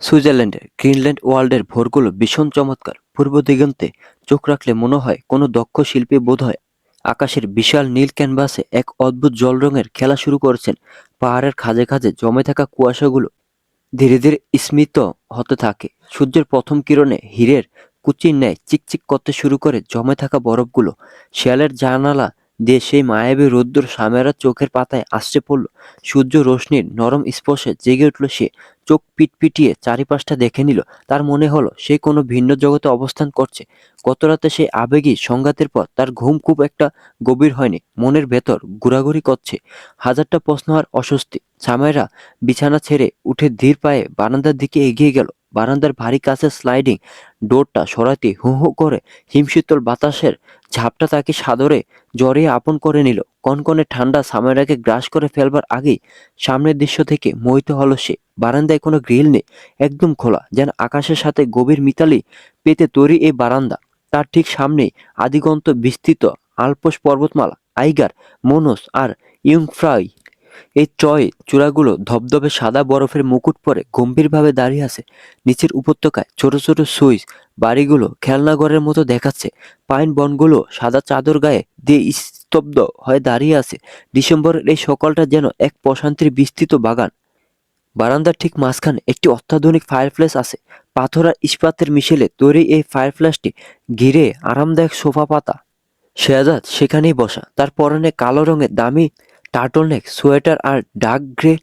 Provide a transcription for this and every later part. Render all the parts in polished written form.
সুইজারল্যান্ডের গ্রিনল্যান্ড ওয়ার্ল্ডের ভোরগুলো ভীষণ চমৎকার। পূর্ব দিগন্তে চোখ রাখলে মনে হয় কোনো দক্ষ শিল্পী বোধহয় আকাশের বিশাল নীল ক্যানভাসে এক অদ্ভুত জল রঙের খেলা শুরু করেছেন। পাহাড়ের খাঁজে খাঁজে জমে থাকা কুয়াশাগুলো ধীরে ধীরে স্মিত হতে থাকে। সূর্যের প্রথম কিরণে হীরের কুচির ন্যায় চিকচিক করতে শুরু করে জমে থাকা বরফগুলো। শিয়ালের জানালা দিয়ে সেই মায়াবী রৌদ্র সামেরার চোখের পাতায় আসছে পড়ল। সূর্য রশ্মির নরম স্পর্শে জেগে উঠল সে। চোখ পিটপিটিয়ে চারিপাশটা দেখে নিল। তার মনে হলো সে কোনো ভিন্ন জগতে অবস্থান করছে। গতরাতে সেই আবেগী সংঘাতের পর তার ঘুম খুব একটা গভীর হয়নি। মনের ভেতর ঘোরাঘুরি করছে হাজারটা প্রশ্ন আর অস্বস্তি। সামেরা বিছানা ছেড়ে উঠে ধীর পায়ে বারান্দার দিকে এগিয়ে গেল। বারান্দার ভারী কাচের স্লাইডিং ডোরটা সরাতে হু হু করে হিমশীতল বাতাসের ঝাপটা তাকে সাদরে জড়িয়ে আপন করে নিল। কনকনে ঠান্ডা সামেরাকে গ্রাস করে ফেলবার আগেই সামনের দৃশ্য থেকে মোহিত হলো সে। বারান্দায় কোনো গ্রিল নেই, একদম খোলা, যেন আকাশের সাথে গভীর মিতালি পেতে তৈরি এই বারান্দা। তার ঠিক সামনেই আদিগন্ত বিস্তৃত আল্পস পর্বতমালা, আইগার, মোনোস আর ইয়ুংফ্রাই। এই ট্রয় চূড়াগুলো ধবধবে সাদা বরফের মুকুট পরে গম্ভীরভাবে দাঁড়িয়ে আছে। নিচের উপত্যকায় ছোট ছোট সুইস বাড়িগুলো খেলনাঘরের মতো দেখাচ্ছে। পাইন বনগুলো সাদা চাদর গায়ে দিয়ে স্তব্ধ হয়ে দাঁড়িয়ে আছে। ডিসেম্বরের এই সকালটা যেন এক প্রশান্তির বিস্তৃত বাগান। বারান্দার ঠিক মাঝখানে একটি অত্যাধুনিক ফায়ারপ্লেস আছে। পাথর আর ইস্পাতের মিশেলে তৈরি এই ফায়ারপ্লেসটি ঘিরে আরামদায়ক সোফা পাতা। শেহজাদ সেখানেই বসা, তার পরনে কালো রঙের দামি টার্টলনেক সোয়েটার আর ডার্ক গ্রে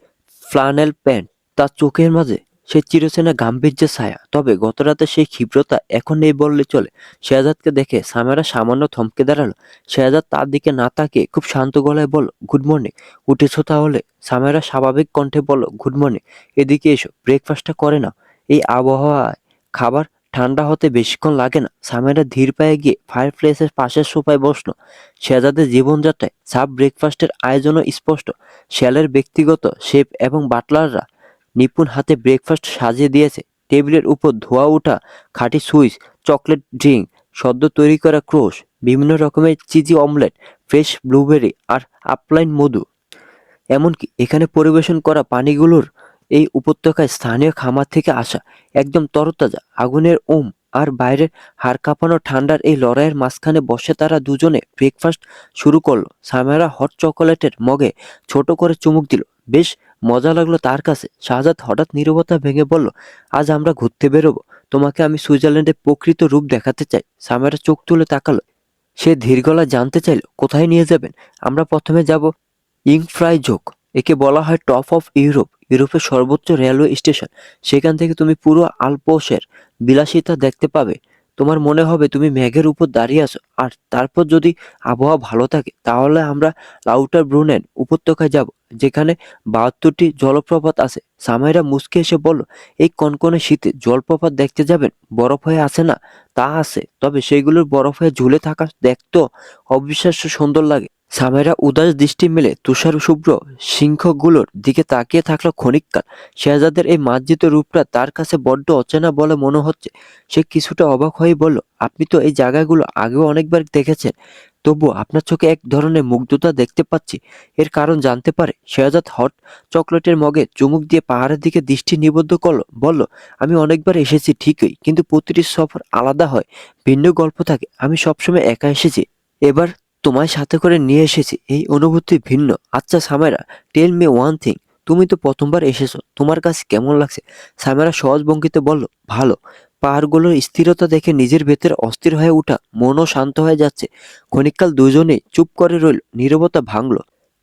ফ্লানেল প্যান্ট। তার চোখের মাঝে সেই চিরচেনা গাম্ভীর্যের ছায়া। তবে গতরাতে সেই ক্ষিপ্রতা এখন নেই বললে চলে। শেহজাদকে দেখে সামেরা সামান্য থমকে দাঁড়ালো। শেহজাদ তার দিকে না তাকিয়ে খুব শান্ত গলায় বলল, গুড মর্নিং। উঠেছো তাহলে? সামেরা স্বাভাবিক কণ্ঠে বলল, গুড মর্নিং। এদিকে এসো, ব্রেকফাস্টটা করে নাও। এই আবহাওয়ায় খাবার ঠান্ডা হতে বেশিক্ষণ লাগে না। সামেরা ধীর পায়ে গিয়ে ফায়ারপ্লেসের পাশের সোফায় বসলো। শেহজাদের জীবনযাত্রায় সাব ব্রেকফাস্টের আয়োজনও স্পষ্ট। শেয়ালের ব্যক্তিগত শেফ এবং বাটলাররা নিপুণ হাতে ব্রেকফাস্ট সাজিয়ে দিয়েছে। টেবিলের উপর ধোয়া ওঠা খাঁটি সুইস চকলেট ড্রিঙ্ক, সদ্য তৈরি করা ক্রোশ, বিভিন্ন রকমের চিজি অমলেট, ফ্রেশ ব্লুবেরি আর আপলাইন মধু। এমনকি এখানে পরিবেশন করা পানিগুলোর এই উপত্যকায় স্থানীয় খামার থেকে আসা, একদম তরতাজা। আগুনের আর বাইরের হাড় কাঁপানো ঠান্ডার এই লড়াইয়ের মাঝখানে বসে তারা দুজনে ব্রেকফাস্ট শুরু করলো। সামেরা হট চকোলেটের মগে ছোট করে চুমুক দিল। বেশ মজা লাগলো তার কাছে। শাহজাদ হঠাৎ নীরবতা ভেঙে বলল, আজ আমরা ঘুরতে বেরোবো। তোমাকে আমি সুইজারল্যান্ডের প্রকৃত রূপ দেখাতে চাই। সামেরা চোখ তুলে তাকালো। সে ধীর গলায় জানতে চাইল, কোথায় নিয়ে যাবেন? আমরা প্রথমে যাব ইংফ্রাইজোক। একে বলা হয় টপ অফ ইউরোপ, ইউরোপের সর্বোচ্চ রেলওয়ে স্টেশন। সেখান থেকে তুমি পুরো আল্পসের বিলাসিতা দেখতে পাবে। তোমার মনে হবে তুমি মেঘের উপর দাঁড়িয়ে আছো। আর তারপর যদি আবহাওয়া ভালো থাকে তাহলে আমরা লাউটার ব্রুনেন উপত্যকায় যাব, যেখানে 72টি জলপ্রপাত আছে। সামাইরা মুচকি এসে বলল, এই কনকনে শীতে জলপ্রপাত দেখতে যাবেন? বরফ হয়ে আছে না? তা আছে, তবে সেগুলোর বরফ হয়ে ঝুলে থাকা দেখতো অবিশ্বাস্য সুন্দর লাগে। সামেরা উদাস দৃষ্টি মেলে তুষার শুভ্র সিংহগুলোর দিকে তাকিয়ে থাকলো ক্ষণিককাল। শেহজাদের এই মার্জিত রূপটা তার কাছে বড্ড অচেনা বলে মনে হচ্ছে। সে কিছুটা অবাক হয়ে বলল, আপনি তো এই জায়গাগুলো আগেও অনেকবার দেখেছেন, তবুও আপনার চোখে এক ধরনের মুগ্ধতা দেখতে পাচ্ছি। এর কারণ জানতে পারে? শেহজাদ হট চকলেটের মগে চুমুক দিয়ে পাহাড়ের দিকে দৃষ্টি নিবদ্ধ করলো। বলল, আমি অনেকবার এসেছি ঠিকই, কিন্তু প্রতিটি সফর আলাদা হয়, ভিন্ন গল্প থাকে। আমি সবসময় একা এসেছি, এবার তোমায় সাথে করে নিয়ে এসেছি, এই অনুভূতি ভিন্ন। আচ্ছা সামেরা, টেল মি ওয়ান থিং, তুমি তো প্রথমবার এসেছো, তোমার কাছে কেমন লাগছে? সামেরা সহজ ভঙ্গিতে বলল, ভালো। পাহাড়গুলোর স্থিরতা দেখে নিজের ভেতরে অস্থির হয়ে ওঠা মনও শান্ত হয়ে যাচ্ছে। ক্ষণিককাল দুজনেই চুপ করে রইল। নীরবতা ভাঙল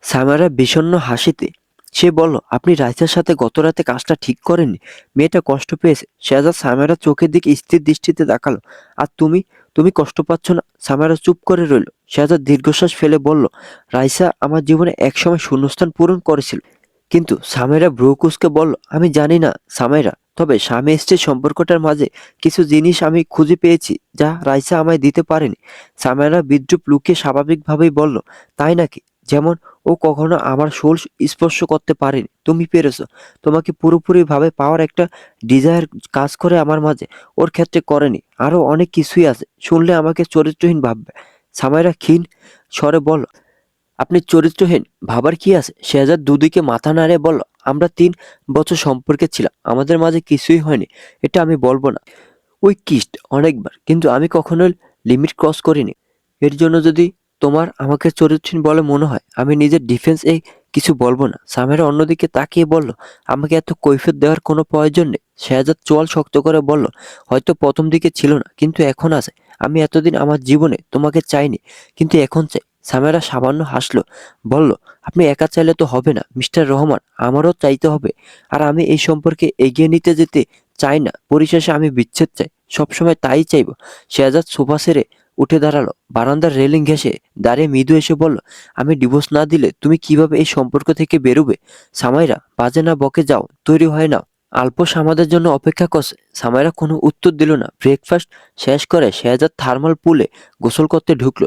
সামেরা বিষণ্ণ হাসিতে। সে বলল, আপনি রাইসার সাথে গতরাতে কাজটা ঠিক করেননি? মেয়েটা কষ্ট পেয়েছে। শেহজাদ সামেরার চোখের দিকে স্থির দৃষ্টিতে তাকালো। আর তুমি, তুমি কষ্ট পাচ্ছ না? সামেরা চুপ করে রইল। শেহজাদ দীর্ঘশ্বাস ফেলে বলল, রাইসা আমার জীবনে একসময় শূন্যস্থান পূরণ করেছিল। কিন্তু সামেরা ভ্রু কুঁচকে বলল, আমি জানি না সামেরা, তবে স্বামী স্ত্রীর সম্পর্কটার মাঝে কিছু জিনিস আমি খুঁজে পেয়েছি যা রাইসা আমায় দিতে পারেনি। সামেরা বিদ্রুপ লুকিয়ে স্বাভাবিকভাবেই বলল, তাই নাকি? যেমন? ও কখনো আমার সোল স্পর্শ করতে পারেনি, তুমি পেরেছো। তোমাকে পুরোপুরিভাবে পাওয়ার একটা ডিজায়ার কাজ করে আমার মাঝে, ওর ক্ষেত্রে করেনি। আরো অনেক কিছুই আছে, শুনলে আমাকে চরিত্রহীন ভাববে। সামেরা ক্ষীণ স্বরে বলল, আপনি চরিত্রহীন ভাবার কি আছে? শেহজাদ দুদিকে মাথা নাড়ে বলল, আমরা 3 বছর সম্পর্কে ছিলাম, আমাদের মাঝে কিছুই হয়নি, এটা আমি বলবো না। উই কিসড অনেকবার, কিন্তু আমি কখনো লিমিট ক্রস করিনি। এর জন্য যদি তোমার আমাকে চরিত্রহীন বলে মনে হয়, আমি নিজের ডিফেন্স এ কিছু বলবো না। সামেরা অন্যদিকে তাকিয়ে বলল, আমাকে এত কৈফিয়ত দেওয়ার কোনো প্রয়োজন নেই। শেহজাদ চোয়াল শক্ত করে বলল, হয়তো প্রথম দিকে ছিল না, কিন্তু এখন আছে। আমি এতদিন আমার জীবনে তোমাকে চাইনি, কিন্তু এখন চাই। সামেরা সামান্য হাসলো, বলল, আপনি একা চাইলে তো হবে না মিস্টার রহমান, আমারও চাইতে হবে। আর আমি এই সম্পর্কে এগিয়ে নিতে যেতে চাই না। পরিশেষে আমি বিচ্ছেদ চাই, সবসময় তাই চাইব। শেহজাদ সোফা সেরে উঠে দাঁড়ালো, বারান্দার রেলিং ঘেঁষে দাঁড়িয়ে মৃদু এসে বলল, আমি ডিভোর্স না দিলে তুমি কিভাবে এই সম্পর্ক থেকে বেরোবে? সামাইরা, বাজে না বকে যাও, তৈরি হয় না। আলপোস আমাদের জন্য অপেক্ষা করছে। সামাইরা কোনো উত্তর দিল না। ব্রেকফাস্ট শেষ করে শেহজাদ থার্মাল পুলে গোসল করতে ঢুকলো।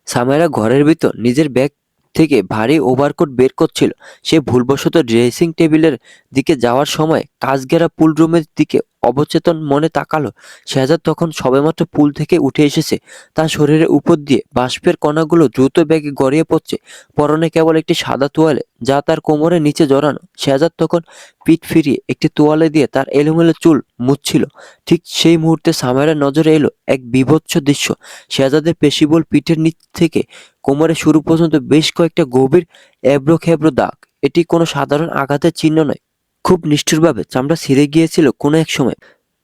সামাইরা ঘরের ভিতর নিজের ব্যাগ থেকে ভারী ওভারকোট বের করছিল। সে ভুলবশত ড্রেসিং টেবিলের দিকে যাওয়ার সময় কাচঘেরা পুল রুমের দিকে অবচেতন মনে তাকালো। শেহজাদ তখন সবেমাত্র পুল থেকে উঠে এসেছে। তার শরীরের উপর দিয়ে বাষ্পের কণাগুলো দ্রুত বেগে গড়িয়ে পড়ছে। পরনে কেবল একটি সাদা তোয়ালে, যা তার কোমরের নিচে জড়ানো। শেহজাদ তখন পিঠ ফিরিয়ে একটি তোয়ালে দিয়ে তার এলোমেলো চুল মুছছিল। ঠিক সেই মুহূর্তে সামাইরার নজরে এলো এক বীভৎস দৃশ্য। শেহজাদের পেশিবল পিঠের নিচ থেকে কোমরের শুরু পর্যন্ত বেশ কয়েকটা গভীর এবড়ো খেবড়ো দাগ। এটি কোনো সাধারণ আঘাতের চিহ্ন নয়। খুব নিষ্ঠুরভাবে চামড়া ছিঁড়ে গিয়েছিল কোনো এক সময়।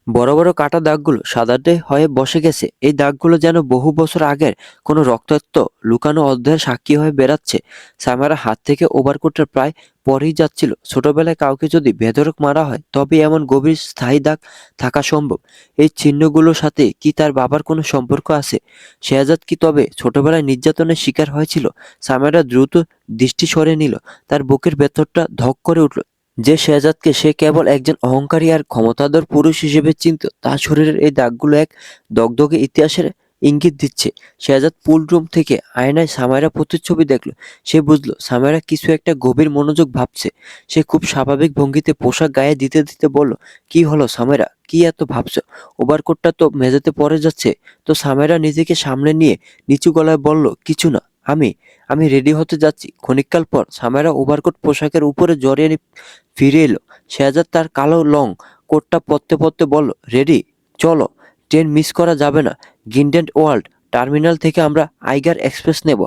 বড় বড় কাটা দাগগুলো সাদাটে হয়ে বসে গেছে। এই দাগগুলো যেন বহু বছর আগের কোনো রক্তাক্ত লুকানো অধ্যায়ের সাক্ষী হয়ে বেড়াচ্ছে। সামারা হাত থেকে ওভারকোটের প্রায় পরেই যাচ্ছিল। ছোটবেলায় কাউকে যদি বেধড়ক মারা হয়, তবে এমন গভীর স্থায়ী দাগ থাকা সম্ভব। এই চিহ্নগুলোর সাথে কি তার বাবার কোনো সম্পর্ক আছে? শেহজাদ কি তবে ছোটবেলায় নির্যাতনের শিকার হয়েছিল? সামারা দ্রুত দৃষ্টি সরে নিল। তার বুকের ভেতরটা ধক করে উঠল। যে শেহজাদকে সে কেবল একজন অহংকারী আর ক্ষমতাধর পুরুষ হিসেবে চিনত, তার শরীরের এই দাগগুলো এক দগদগে ইতিহাসের ইঙ্গিত দিচ্ছে। শেহজাদ পুল রুম থেকে আয়নায় সামাইরা প্রতিচ্ছবি দেখল। সে বুঝল সামাইরা কিছু একটা গভীর মনোযোগ ভাবছে। সে খুব স্বাভাবিক ভঙ্গিতে পোশাক গায়ে দিতে দিতে বলল, কি হলো সামাইরা, কি এত ভাবছো? ওভারকোটটা তো মেঝেতে পড়ে যাচ্ছে। তো সামাইরা নিজেকে সামনে নিয়ে নিচু গলায় বলল, কিছু না, আমি আমি রেডি হতে যাচ্ছি। ক্ষণিককাল পর সামাইরা ওভারকোট পোশাকের উপরে জড়িয়ে ফিরে এলো। শেহজাদ তার কালো লং কোটটা পরতে পরতে বলল, রেডি? চলো, ট্রেন মিস করা যাবে না। গিন্ডেন্ট ওয়ার্ল্ড টার্মিনাল থেকে আমরা আইগার এক্সপ্রেস নেব।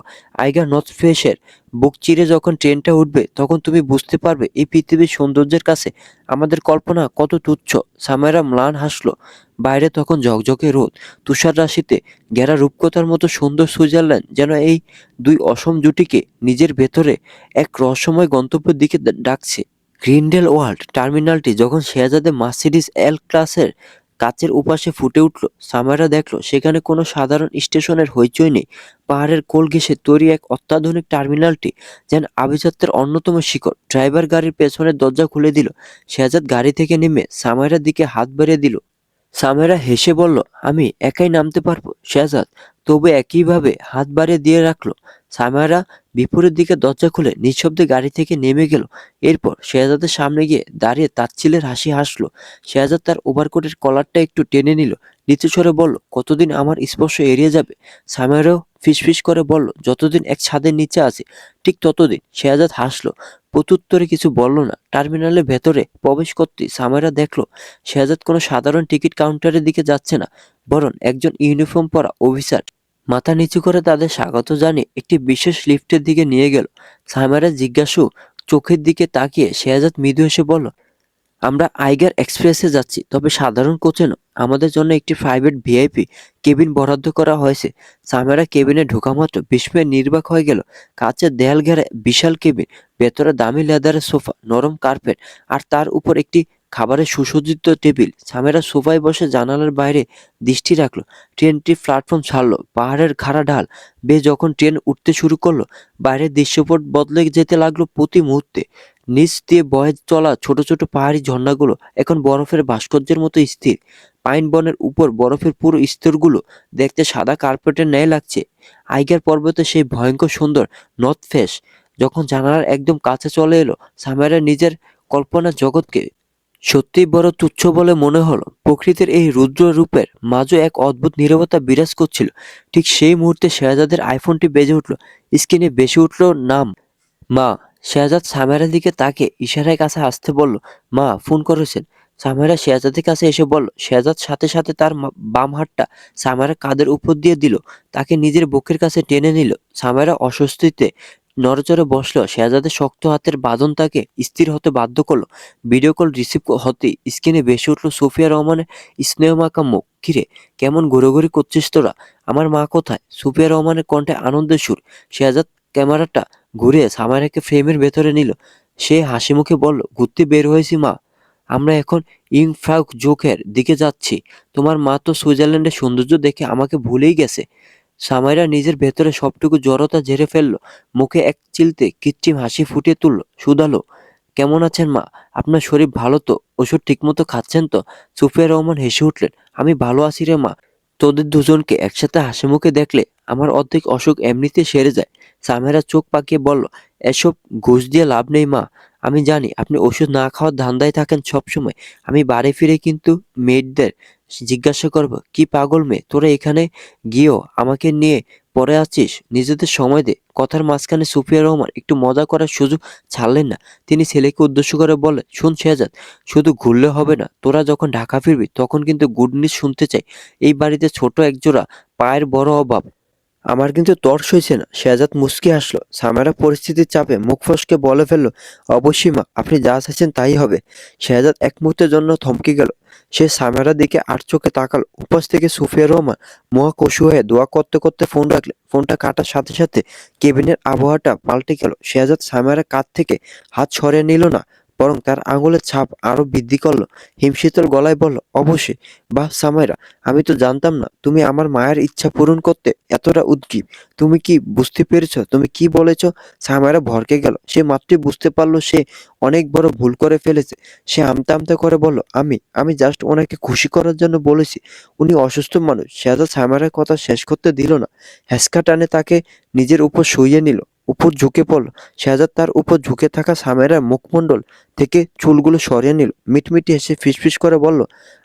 আইগার নর্থ ফেসের বুক চিরে যখন ট্রেনটা উঠবে, তখন তুমি বুঝতে পারবে এই পৃথিবীর সৌন্দর্যের কাছে আমাদের কল্পনা কত তুচ্ছ। সামাইরা ম্লান হাসলো। বাইরে তখন ঝকঝকে রোদ, তুষার রাশিতে ঘেরা রূপকথার মতো সুন্দর সুইজারল্যান্ড যেন এই দুই অসম জুটিকে নিজের ভেতরে এক রহস্যময় গন্তব্যের দিকে ডাকছে। গ্রিন্ডেল ওয়ার্ল্ড টার্মিনালটি যখন শেহজাদে মার্সিডিজ এল ক্লাসের কাচের উপাসে ফুটে উঠল, সামাইরা দেখল সেখানে কোনো সাধারণ স্টেশনের হইচই নেই। পাহাড়ের কোল ঘেঁষে তৈরি এক অত্যাধুনিক টার্মিনালটি যেন আভিজাত্যের অন্যতম শিকড়। ড্রাইভার গাড়ির পেছনের দরজা খুলে দিল। শেহজাদ গাড়ি থেকে নেমে সামাইরার দিকে হাত বাড়িয়ে দিল। সামেরা হেসে বলল, আমি একাই নামতে পারবো। শেহজাদ তবু একইভাবে হাত বাড়িয়ে দিয়ে রাখলো। সামেরা বিপরীত দিকে দরজা খুলে নিঃশব্দে গাড়ি থেকে নেমে গেল। এরপর শেহজাদের সামনে গিয়ে দাঁড়িয়ে তাচ্ছিল্যের হাসি হাসলো। শেহজাদ তার ওভারকোটের কলারটা একটু টেনে নিল। নিচু স্বরে বলল, কতদিন আমার স্পর্শ এড়িয়ে যাবে? সামেরাও ফিসফিস করে বলল, যতদিন এক ছাদের নিচে আছে, ঠিক ততদিন। শেহজাদ হাসলো, প্রত্যুত্তরে কিছু বলল না। টার্মিনালের ভেতরে প্রবেশ করতেই সামেরা দেখলো শেহজাদ কোনো সাধারণ টিকিট কাউন্টারের দিকে যাচ্ছে না, বরং একজন ইউনিফর্ম পরা অফিসার মাথা নিচু করে তাদের স্বাগত জানিয়ে একটি বিশেষ লিফটের দিকে নিয়ে গেল। সামেরা জিজ্ঞাসু চোখের দিকে তাকিয়ে শেহজাদ মৃদু হেসে বলল, আমরা আইগার এক্সপ্রেসে যাচ্ছি, তবে সাধারণ কোচে নয়। আমাদের জন্য একটি প্রাইভেট ভিআইপি কেবিন বরাদ্দ করা হয়েছে। সামেরা কেবিনে ঢোকা মাত্র বিস্ময়ে নির্বাক হয়ে গেল। কাচের দেয়াল ঘেরা বিশাল কেবিন, ভেতরে দামি লেদারের সোফা, নরম কার্পেট, আর তার উপর একটি খাবারের সুসজ্জিত টেবিল। সামেরা সোফায় বসে জানালার বাইরে দৃষ্টি রাখলো। ট্রেনটি প্ল্যাটফর্ম ছাড়লো। পাহাড়ের খাড়া ঢাল বেয়ে যখন ট্রেন উঠতে শুরু করলো, বাইরের দৃশ্যপট বদলে যেতে লাগলো প্রতি মুহূর্তে। নিচ দিয়ে বয়ে চলা ছোট ছোট পাহাড়ি ঝর্ণাগুলো এখন বরফের ভাস্কর্যের মতো স্থির। পাইন বনের উপর বরফের পুরো স্তরগুলো দেখতে সাদা কার্পেটের ন্যায় লাগছে। আইগার পর্বতে সেই ভয়ঙ্কর সুন্দর নর্থ ফেস যখন জানালার একদম কাছে চলে এলো, সামেরা নিজের কল্পনার জগৎকে সত্যিই বড় তুচ্ছ বলে মনে হলো। প্রকৃতির এই রুদ্র রূপের মাঝে এক অদ্ভুত নীরবতা বিরাজ করছিল। ঠিক সেই মুহূর্তে শেহজাদের আইফোনটি বেজে উঠল। স্ক্রিনে ভেসে উঠল নাম, মা। শেহজাদ সামেরার দিকে তাকে ইশারায় কাছে আসতে বলল, মা ফোন করেছেন। সামেরা শেহজাদের কাছে এসে বলল। শেহজাদ সাথে সাথে তার বাম হাতটা সামেরার কাঁধের উপর দিয়ে দিল, তাকে নিজের বুকের কাছে টেনে নিল। সামেরা অস্বস্তিতে নড়চড়ে বসলো। শেহজাদের শক্ত হাতের বাঁধন তাকে স্থির হতে বাধ্য করলো। ভিডিও কল রিসিভ হতেই স্ক্রিনে ভেসে উঠল সুফিয়া রহমানের স্নেহমাখা মুখ। কিরে, কেমন ঘোরাঘুরি করছিস তোরা? আমার মা কোথায়? সুফিয়া রহমানের কণ্ঠে আনন্দের সুর। শেহজাদ ক্যামেরাটা ঘুরিয়ে সামারাকে ফ্রেমের ভেতরে নিল। সে হাসি মুখে বলল, ঘুরতে বের হয়েছি মা। আমরা এখন ইংফ্রাউক জোকের দিকে যাচ্ছি। তোমার মা তো সুইজারল্যান্ডের সৌন্দর্য দেখে আমাকে ভুলেই গেছে। সামাইরা নিজের ভেতরে সবটুকু জড়তা ঝেড়ে ফেলল। মুখে এক চিলতে কৃত্রিম হাসি ফুটিয়ে তুলল। শুধালো, কেমন আছেন মা? আপনার শরীর ভালো তো? ওষুধ ঠিকমতো খাচ্ছেন তো? সুফিয়া রহমান হেসে উঠলেন, আমি ভালো আছি রে মা। তোদের দুজনকে একসাথে হাসি মুখে দেখলে আমার অর্ধেক অসুখ এমনিতে সেরে যায়। সামেরা চোখ পাকিয়ে বলল, এসব ঘুষ দিয়ে লাভ নেই মা। আমি জানি আপনি ওষুধ না খাওয়ার ধান্দায় থাকেন সবসময়। আমি বাড়ি ফিরে কিন্তু মেয়েদের জিজ্ঞাসা করব, কি পাগল মেয়ে তোরা এখানে গিয়েও আমাকে নিয়ে পড়ে আছিস? নিজেদের সময় দে। কথার মাঝখানে সুফিয়া রহমান একটু মজা করার সুযোগ ছাড়লেন না। তিনি ছেলেকে উদ্দেশ্য করে বললেন, শোন শেহজাদ, শুধু ঘুরলে হবে না। তোরা যখন ঢাকা ফিরবি তখন কিন্তু গুড নিউজ শুনতে চাই। এই বাড়িতে ছোট একজোড়া পায়ের বড় অভাব। আমার কিন্তু তর্স হয়েছে না। শেহজাদ মুচকি হাসলো। সামেরা পরিস্থিতির চাপে মুখ ফসকে বলে ফেলল, অবশ্যই মা, আপনি যা চাইছেন তাই হবে। শেহজাদ এক মুহূর্তের জন্য থমকে গেল। সে সামেরার দিকে আর চোখে তাকাল। উপাস থেকে সুফিয়া রহমান মহা কষু হয়ে দোয়া করতে করতে ফোন রাখলেন। ফোনটা কাটার সাথে সাথে কেবিনের আবহাওয়াটা পাল্টে গেল। শেহজাদ সামেরার কাঁধ থেকে হাত সরিয়ে নিল না, বরং তার আঙুলের ছাপ আরো বৃদ্ধি করলো। হিমশীতল গলায় বলল, অবশ্যই। বাহ সামেরা, আমি তো জানতাম না তুমি আমার মায়ের ইচ্ছা পূরণ করতে এতটা উদগ্রীব। তুমি কি বুঝতে পেরেছো তুমি কি বলেছো? সামেরা ভড়কে গেল। সে মাত্রই বুঝতে পারলো সে অনেক বড় ভুল করে ফেলেছে। সে আমতা আমতা করে বলল, আমি জাস্ট ওনাকে খুশি করার জন্য বলেছি। উনি অসুস্থ মানুষ। শেহজাদ সামেরার কথা শেষ করতে দিল না। হ্যাঁচকা টানে তাকে নিজের উপর শুইয়ে নিল। উপর ঝুঁকে পড়ল। শেহজাদ তার উপর ঝুঁকে থাকা সামেরার মুখমণ্ডল থেকে চুলগুলো সরিয়ে নিল। মিটমিটি হেসে ফিসফিস করে বলল,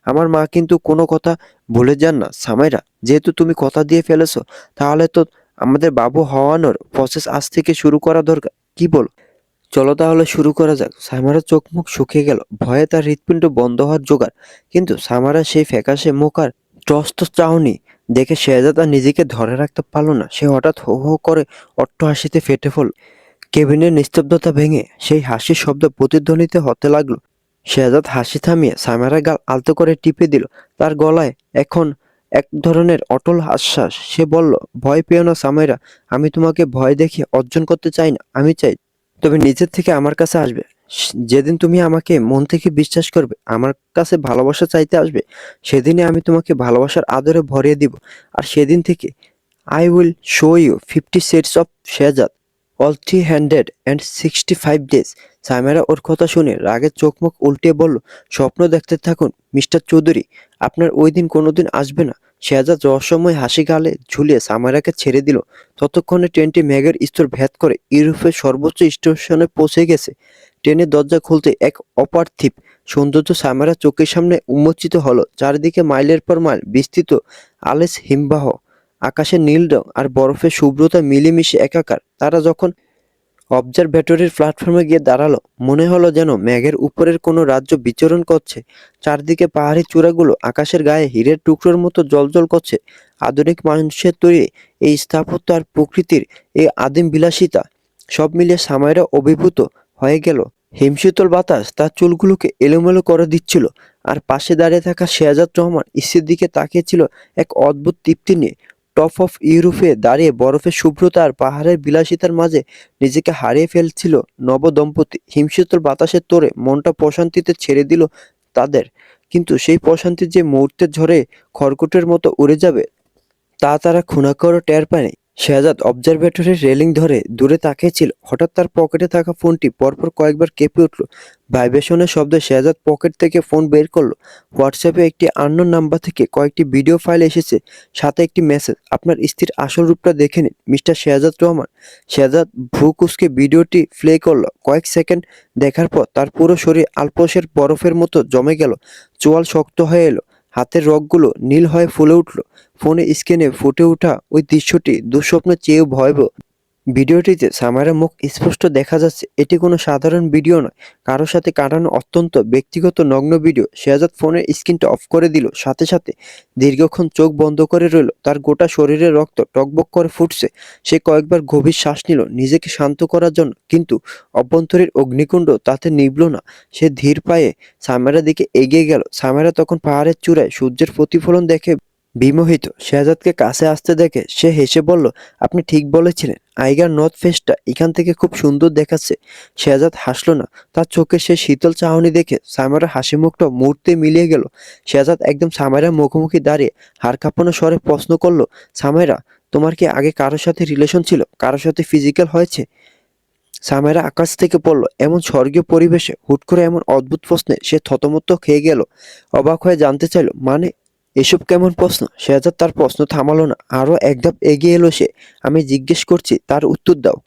আমার মা কিন্তু কোনো কথা ভুলে যান না সামাইরা। যেহেতু তুমি কথা দিয়ে ফেলেছো, তাহলে তো আমাদের বাবু হওয়ানোর প্রসেস আজ থেকে শুরু করা দরকার। কি বলো? চলো তাহলে শুরু করা যাক। সামারার চোখ মুখ শুকিয়ে গেল। ভয়ে তার হৃৎপিণ্ড বন্ধ হওয়ার জোগাড়। কিন্তু সামারা সেই ফ্যাকাশে মুখ আর ত্রস্ত চাহনি দেখে শেহজাদ আর নিজেকে ধরে রাখতে পারল না। সে হঠাৎ হো হো করে অট্টহাসিতে ফেটে পড়ল। কেবিনের নিস্তব্ধতা ভেঙে সেই হাসির শব্দ প্রতিধ্বনিত হতে লাগলো। শেহজাদ হাসি থামিয়ে সামেরার গাল আলতো করে টিপে দিল। তার গলায় এখন এক ধরনের অটল আশ্বাস। সে বলল, ভয় পেও না সামেরা, আমি তোমাকে ভয় দেখিয়ে অর্জন করতে চাই না। আমি চাই তুমি নিজের থেকে আমার কাছে আসবে। যেদিন তুমি আমাকে মন থেকে বিশ্বাস করবে, আমার কাছে ভালোবাসা চাইতে আসবে, সেদিনই আমি তোমাকে ভালোবাসার আদরে ভরিয়ে দিব। আর সেদিন থেকে I will show you 50 sets of Shehzad, all 365 days। Sameera ওর কথা শুনে রাগে চোখ মুখ উল্টে বলল, স্বপ্ন দেখতে থাকুন মিস্টার চৌধুরী, আপনার ওই দিন কোনোদিন আসবে না। শেহজাদ রহস্যময় হাসি গালে ঝুলিয়ে সামেরাকে ছেড়ে দিল। ততক্ষণে ট্রেনটি মেঘের স্তর ভেদ করে ইউরোপের সর্বোচ্চ স্টেশনে পৌঁছে গেছে। ট্রেনের দরজা খুলতে এক অপার্থিব সৌন্দর্য সামেরা চোখের সামনে উন্মোচিত হলো। চারিদিকে মাইলের পর মাইল বিস্তৃত আলেস হিমবাহ, আকাশের নীল রং আর বরফের শুভ্রতা মিলেমিশে একাকার। তারা যখন অবজারভেটরির প্ল্যাটফর্মে গিয়ে দাঁড়ালো, মনে হলো যেন মেঘের উপরের কোনো রাজ্য বিচরণ করছে। চারদিকে পাহাড়ি চূড়াগুলো আকাশের গায়ে হীরের টুকরোর মতো জ্বলজ্বল করছে। আধুনিক মানুষের তৈরি এই স্থাপত্য আর প্রকৃতির এই আদিম বিলাসিতা সব মিলিয়ে সামাইরা অভিভূত হয়ে গেল। হিমশীতল বাতাস তার চুলগুলোকে এলোমেলো করে দিচ্ছিল। আর পাশে দাঁড়িয়ে থাকা শেহজাদ রহমান স্ত্রীর দিকে তাকিয়েছিল এক অদ্ভুত তৃপ্তি নিয়ে। টপ অফ ইউরোপে দাঁড়িয়ে বরফের শুভ্রতা আর পাহাড়ের বিলাসিতার মাঝে নিজেকে হারিয়ে ফেলছিল নব দম্পতি। হিমশীতল বাতাসের তোড়ে মনটা প্রশান্তিতে ছেড়ে দিল তাদের। কিন্তু সেই প্রশান্তি যে মুহূর্তের ঝড়ে খড়কুটের মতো উড়ে যাবে, তা তারা খুনাখুরো টের পায়নি। শেহজাদ অবজারভেটরির রেলিং ধরে দূরে তাকিয়েছিল। হঠাৎ তার পকেটে থাকা ফোনটি পরপর কয়েকবার কেঁপে উঠল। ভাইব্রেশনের শব্দে শেহজাদ পকেট থেকে ফোন বের করলো। হোয়াটসঅ্যাপে একটি আননোন নাম্বার থেকে কয়েকটি ভিডিও ফাইল এসেছে, সাথে একটি মেসেজ, আপনার স্ত্রীর আসল রূপটা দেখে নিন মিস্টার শেহজাদ রহমান। শেহজাদ ভ্রু কুঁচকে ভিডিওটি প্লে করলো। কয়েক সেকেন্ড দেখার পর তার পুরো শরীর আলপোসের বরফের মতো জমে গেল। চোয়াল শক্ত হয়ে এলো। হাতের রগগুলো নীল হয়ে ফুলে উঠল। ফোনের স্ক্রিনে ফুটে ওঠা ওই দৃশ্যটি দুঃস্বপ্নের চেয়েও ভয়াবহ। ভিডিওটিতে সামাইরার মুখ স্পষ্ট দেখা যাচ্ছে। এটি কোনো সাধারণ ভিডিও নয়, কারো সাথে কাটানো অত্যন্ত ব্যক্তিগত নগ্ন ভিডিও। শেহজাদ ফোনের স্ক্রিনটা অফ করে দিল, সাথে সাথে দীর্ঘক্ষণ চোখ বন্ধ করে রইল। তার গোটা শরীরে রক্ত টকবক করে ফুটছে। সে কয়েকবার গভীর শ্বাস নিল নিজেকে শান্ত করার জন্য, কিন্তু অভ্যন্তরীণ অগ্নিকুণ্ড তাতে নিভল না। সে ধীর পায়ে সামাইরার দিকে এগিয়ে গেল। সামাইরা তখন পাহাড়ের চূড়ায় সূর্যের প্রতিফলন দেখে বিমোহিত। শেহজাদকে কাছে আসতে দেখে সে হেসে বলল, আপনি ঠিক বলেছিলেন, আইগার নর্থ ফেসটা এখান থেকে খুব সুন্দর দেখাচ্ছে। শেহজাদ হাসলো না। তার চোখে সে শীতল চাহনি দেখে সামাইরার হাসি মুখটা মুহূর্তে মিলিয়ে গেল। শেহজাদ একদম সামাইরার মুখোমুখি দাঁড়িয়ে হাড় কাঁপানো স্বরে প্রশ্ন করলো, সামাইরা, তোমার কি আগে কারোর সাথে রিলেশন ছিল, কারোর সাথে ফিজিক্যাল হয়েছে? সামাইরা আকাশ থেকে পড়ল। এমন স্বর্গীয় পরিবেশে হুট করে এমন অদ্ভুত প্রশ্নে সে থতমত খেয়ে গেল। অবাক হয়ে জানতে চাইল, মানে এসব কেমন প্রশ্ন? শেহজাদ তার প্রশ্ন থামালো না, আরো এক ধাপ এগিয়ে এলো সে। আমি জিজ্ঞেস করছি, তার উত্তর দাও।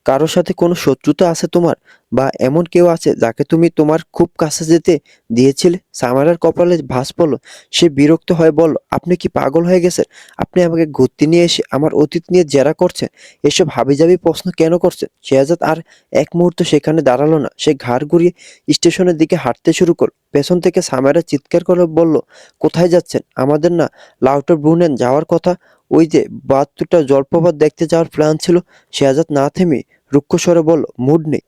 কারোর সাথে কোনো শত্রুতা আছে তোমার, বা এমন কেউ আছে যাকে তুমি তোমার খুব কাছে যেতে দিয়েছিলে? সামারার কপালে ভাঁজ পড়ল। সে বিরক্ত হয়ে বলল, আপনি কি পাগল হয়ে গেছেন? আপনি আমাকে ঘুরতে নিয়ে এসে আমার অতীত নিয়ে জেরা করছেন। এসব হাবিজাবি প্রশ্ন কেন করছেন? শেহজাদ আর এক মুহূর্ত সেখানে দাঁড়ালো না। সে ঘাড় ঘুরিয়ে স্টেশনের দিকে হাঁটতে শুরু করল। পেছন থেকে সামারা চিৎকার করে বলল, কোথায় যাচ্ছেন? আমাদের না লাউটার ব্রুনেন যাওয়ার কথা? ওই যে 72টা জলপ্রপাত দেখতে যাওয়ার প্ল্যান ছিল। শেহজাদ না থেমে রুক্ষ স্বরে বলল, মুড নেই,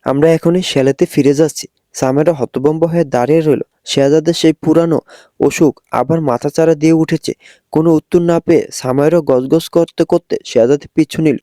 আমরা এখনই শ্যালেতে ফিরে যাচ্ছি। সামেরা হতভম্ব হয়ে দাঁড়িয়ে রইল। শেহজাদের সেই পুরানো অসুখ আবার মাথাচাড়া দিয়ে উঠেছে। কোনো উত্তর না পেয়ে সামেরা গজগজ করতে করতে শেহজাদের পিছু নিল।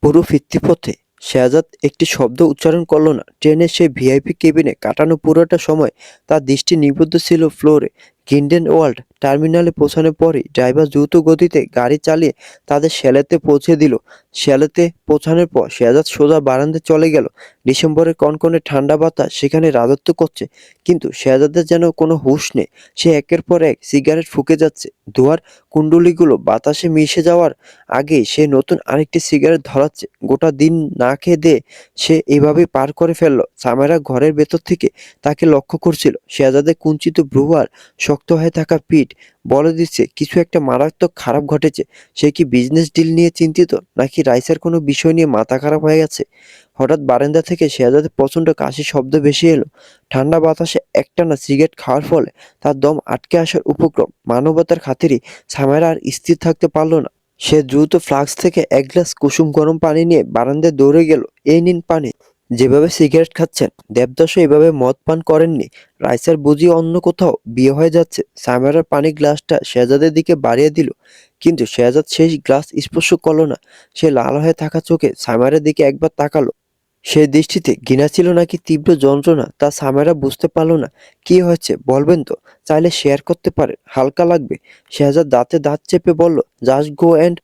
পুরো ফিরতি পথে শেহজাদ একটি শব্দ উচ্চারণ করল না। ট্রেনের সেই ভিআইপি কেবিনে কাটানো পুরোটা সময় তার দৃষ্টি নিবদ্ধ ছিল ফ্লোরে। গিন্ডেন ওয়ার্ল্ড টার্মিনালে পৌঁছানোর পরই ড্রাইভার দ্রুত গতিতে গাড়ি চালিয়ে তাদের শ্যালেতে পৌঁছে দিল। শ্যালেতে পৌঁছানোর পর শেহজাদ সোজা বারান্দায় চলে গেল। ডিসেম্বরের কনকনে ঠান্ডা বাতাস সেখানে রাজত্ব করছে, কিন্তু শেহজাদের যেন কোনো হুঁশ নেই। সে একের পর এক সিগারেট ফুঁকে যাচ্ছে। ধোঁয়ার কুণ্ডলীগুলো বাতাসে মিশে যাওয়ার আগেই সে নতুন আরেকটি সিগারেট ধরাচ্ছে। গোটা দিন না খেয়ে দেয়ে সে এভাবেই পার করে ফেলল। সামেরা ঘরের ভেতর থেকে তাকে লক্ষ্য করছিল। শেহজাদের কুঞ্চিত ভ্রু আর শক্ত হয়ে থাকা পিঠ বলে দিচ্ছে কিছু একটা মারাত্মক খারাপ ঘটেছে। সে কি বিজনেস ডিল নিয়ে চিন্তিত, নাকি রাইসের কোনো বিষয় নিয়ে মাথা খারাপ হয়ে গেছে? হঠাৎ বারান্দা থেকে শেহজাদের প্রচণ্ড কাশির শব্দ ভেসে এলো। ঠান্ডা বাতাসে একটানা সিগারেট খাওয়ার ফলে তার দম আটকে আসার উপক্রম। মানবতার খাতিরে সামেরা আর স্থির থাকতে পারল না। সে দ্রুত ফ্লাস্ক থেকে এক গ্লাস কুসুম গরম পানি নিয়ে বারান্দায় দৌড়ে গেল। এই নিন পানি। যেভাবে সিগারেট খাচ্ছেন, দেবদাসও এভাবে মদ পান করেননি। রাইসার বুঝি অন্য কোথাও বিয়ে হয়ে যাচ্ছে। সামেরার পানি গ্লাসটা শেহজাদের দিকে বাড়িয়ে দিল, কিন্তু শেহজাদ সেই গ্লাস স্পর্শ করল না। সে লাল হয়ে থাকা চোখে সামেরার দিকে একবার তাকালো। সে দৃষ্টিতে ঘৃণা ছিল নাকি তীব্র যন্ত্রণা, তা সামেরা বুঝতে পারল না। কি হয়েছে বলবেন তো? চাইলে শেয়ার করতে পারেন, হালকা লাগবে। শেহজাদ দাঁতে দাঁত চেপে বলল, just go and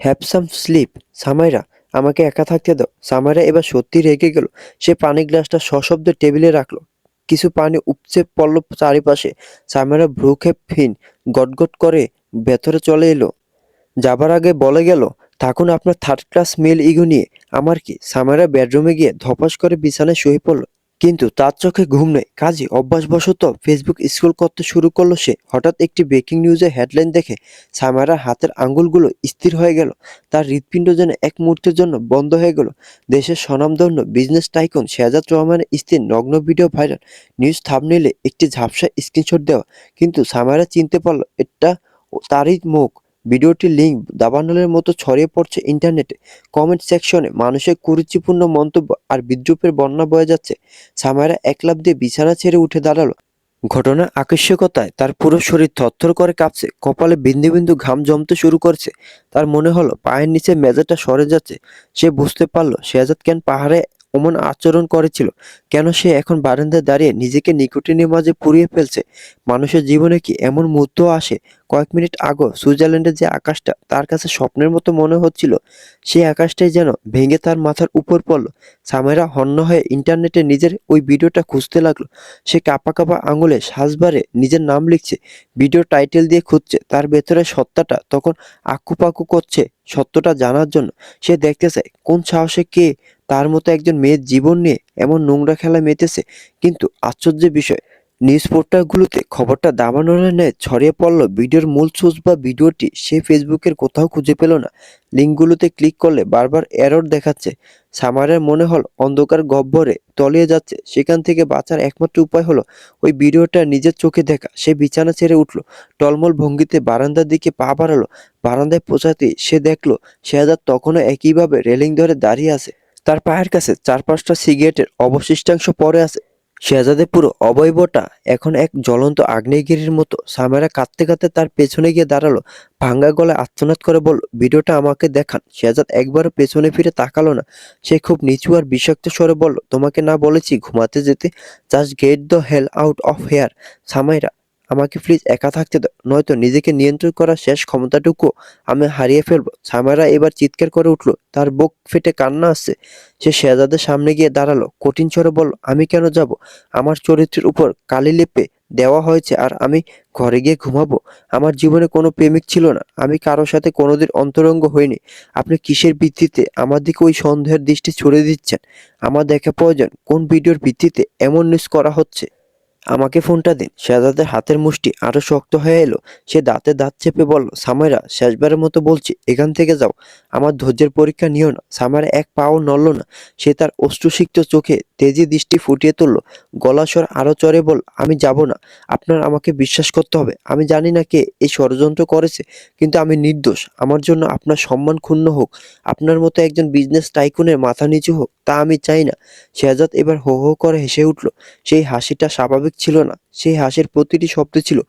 have some slip. Samaira, আমাকে একা থাকতে দাও। সামাইরা এবার সত্যি রেগে গেল। সে পানি গ্লাসটা সশব্দে টেবিলে রাখলো। কিছু পানি উপচে পড়ল চারিপাশে। সামাইরা ভ্রুক্ষেপহীন গটগট করে ভেতরে চলে এলো। যাবার আগে বলে গেল, থাকুন আপনার থার্ড ক্লাস মেল ইগো নিয়ে, আমার কি? সামাইরা বেডরুমে গিয়ে ধপাস করে বিছানায় শুয়ে পড়ল। কিন্তু তার চোখে ঘুম নেই। কাজে অভ্যাসবশত ফেসবুক স্ক্রল করতে শুরু করলো সে। হঠাৎ একটি ব্রেকিং নিউজের হেডলাইন দেখে সামাইরার হাতের আঙ্গুলগুলো স্থির হয়ে গেল। তার হৃৎপিণ্ড যেন এক মুহূর্তের জন্য বন্ধ হয়ে গেল। দেশের স্বনামধন্য বিজনেস টাইকুন শেহজাদ রহমানের স্ত্রীর নগ্ন ভিডিও ভাইরাল। নিউজ থাম্বনেইলে একটি ঝাপসা স্ক্রিনশট দেওয়া, কিন্তু সামাইরা চিনতে পারল এটা তারই মুখ। ভিডিওটির লিঙ্ক দাবানলের মতো ছড়িয়ে পড়ছে ইন্টারনেটে। কমেন্ট সেকশনে মানুষের কুরুচিপূর্ণ মন্তব্য আর বিদ্রূপের বন্যা বয়ে যাচ্ছে। সামাইরা এক লাফ দিয়ে বিছানা ছেড়ে উঠে দাঁড়ালো। ঘটনার আকস্মিকতায় তার পুরো শরীর থরথর করে কাঁপছে। কপালে বিন্দু বিন্দু ঘাম জমতে শুরু করছে। তার মনে হলো পায়ের নিচে মেঝেটা সরে যাচ্ছে। সে বুঝতে পারল শেহজাদ কেন পাহাড়ে অমন আচরণ করেছিল, কেন সে এখন বারান্দায় দাঁড়িয়ে নিজেকে নিকোটিনের মাঝে পুড়িয়ে ফেলছে। মানুষের জীবনে কি এমন মুহূর্ত আসে? কয়েক মিনিট আগেও সুইজারল্যান্ডের যে আকাশটা তার কাছে স্বপ্নের মতো মনে হচ্ছিল, সেই আকাশটাই যেন ভেঙে তার মাথার উপর পড়ল। সামেরা হন্য হয়ে ইন্টারনেটে নিজের ওই ভিডিওটা খুঁজতে লাগলো। সে কাঁপা কাঁপা আঙুলে সাজবারে নিজের নাম লিখছে, ভিডিও টাইটেল দিয়ে খুঁজছে। তার ভেতরে সত্তাটা তখন আকুপাকু করছে সত্যটা জানার জন্য। সে দেখতে চায় কোন সাহসে কে তার মতো একজন মেয়ের জীবন নিয়ে এমন নোংরা খেলায় মেতেছে। কিন্তু আশ্চর্যের বিষয়, নিউজ পোর্টালগুলোতে খবরটা দাবানলের ন্যায় ছড়িয়ে পড়ল। ভিডিওর মূল সোর্স বা ভিডিওটি সে ফেসবুকের কোথাও খুঁজে পেল না। লিঙ্কগুলোতে ক্লিক করলে বারবার এরর দেখাচ্ছে। সামারের মনে হল অন্ধকার গহ্বরে তলিয়ে যাচ্ছে। সেখান থেকে বাঁচার একমাত্র উপায় হলো ওই ভিডিওটা নিজের চোখে দেখা। সে বিছানা ছেড়ে উঠল, টলমল ভঙ্গিতে বারান্দার দিকে পা বাড়ালো। বারান্দায় পৌঁছাতেই সে দেখলো শেহজাদ তখনও একইভাবে রেলিং ধরে দাঁড়িয়ে আছে। তার পায়ের কাছে 4-5টা সিগারেটের অবশিষ্টাংশ পড়ে আছে। শেহজাদের পুরো অবয়বটা এখন এক জ্বলন্ত আগ্নেয়গিরির মতো। সামেরা কাঁদতে কাঁদতে তার পেছনে গিয়ে দাঁড়ালো, ভাঙ্গা গলায় আর্তনাদ করে বলল, ভিডিওটা আমাকে দেখান। শেহজাদ একবারও পেছনে ফিরে তাকালো না। সে খুব নিচু আর বিষাক্ত স্বরে বলল, তোমাকে না বলেছি ঘুমাতে যেতে? Just get the hell out of here. Samaira, আমাকে প্লিজ একা থাকতে দাও, নয়তো নিজেকে নিয়ন্ত্রণ করার শেষ ক্ষমতাটুকু আমি হারিয়ে ফেলবো। সামাইরা এবার চিৎকার করে উঠল, তার বুক ফেটে কান্না আসছে। সে শেহজাদের সামনে গিয়ে দাঁড়ালো, কঠিন স্বরে বলল, আমি কেন যাব? আমার চরিত্রের উপর কালি লেপে দেওয়া হয়েছে আর আমি ঘরে গিয়ে ঘুমাবো? আমার জীবনে কোনো প্রেমিক ছিল না, আমি কারোর সাথে কোনোদিন অন্তরঙ্গ হইনি। আপনি কিসের ভিত্তিতে আমার দিকে ওই সন্দেহের দৃষ্টি ছড়িয়ে দিচ্ছেন? আমার দেখা প্রয়োজন কোন ভিডিওর ভিত্তিতে এমন নিউজ করা হচ্ছে? আমাকে ফোনটা দিন। শেহজাদের হাতের মুষ্টি আরো শক্ত হয়ে এলো। সে দাঁতে দাঁত চেপে বলল, সামাইরা, শেষবারের মতো বলছি, এখান থেকে যাও। আমার ধৈর্যের পরীক্ষা নিও না। সামাইরা এক পাও নড়ল না। সে তার অশ্রুসিক্ত চোখে তেজি দৃষ্টি ফুটিয়ে তুলল। গলা স্বর আরো চড়ে বলল, আমি যাব না। আপনার আমাকে বিশ্বাস করতে হবে। আমি জানি না কে এই ষড়যন্ত্র করেছে, কিন্তু আমি নির্দোষ। আমার জন্য আপনার সম্মান ক্ষুণ্ণ হোক, আপনার মতো একজন বিজনেস টাইকুনের মাথা নিচু হোক, তা আমি চাই না। শেহজাদ এবার হো হো করে হেসে উঠল। সেই হাসিটা স্বাভাবিক ছিল না। সেই হাসির প্রতিটি শব্দে ছিল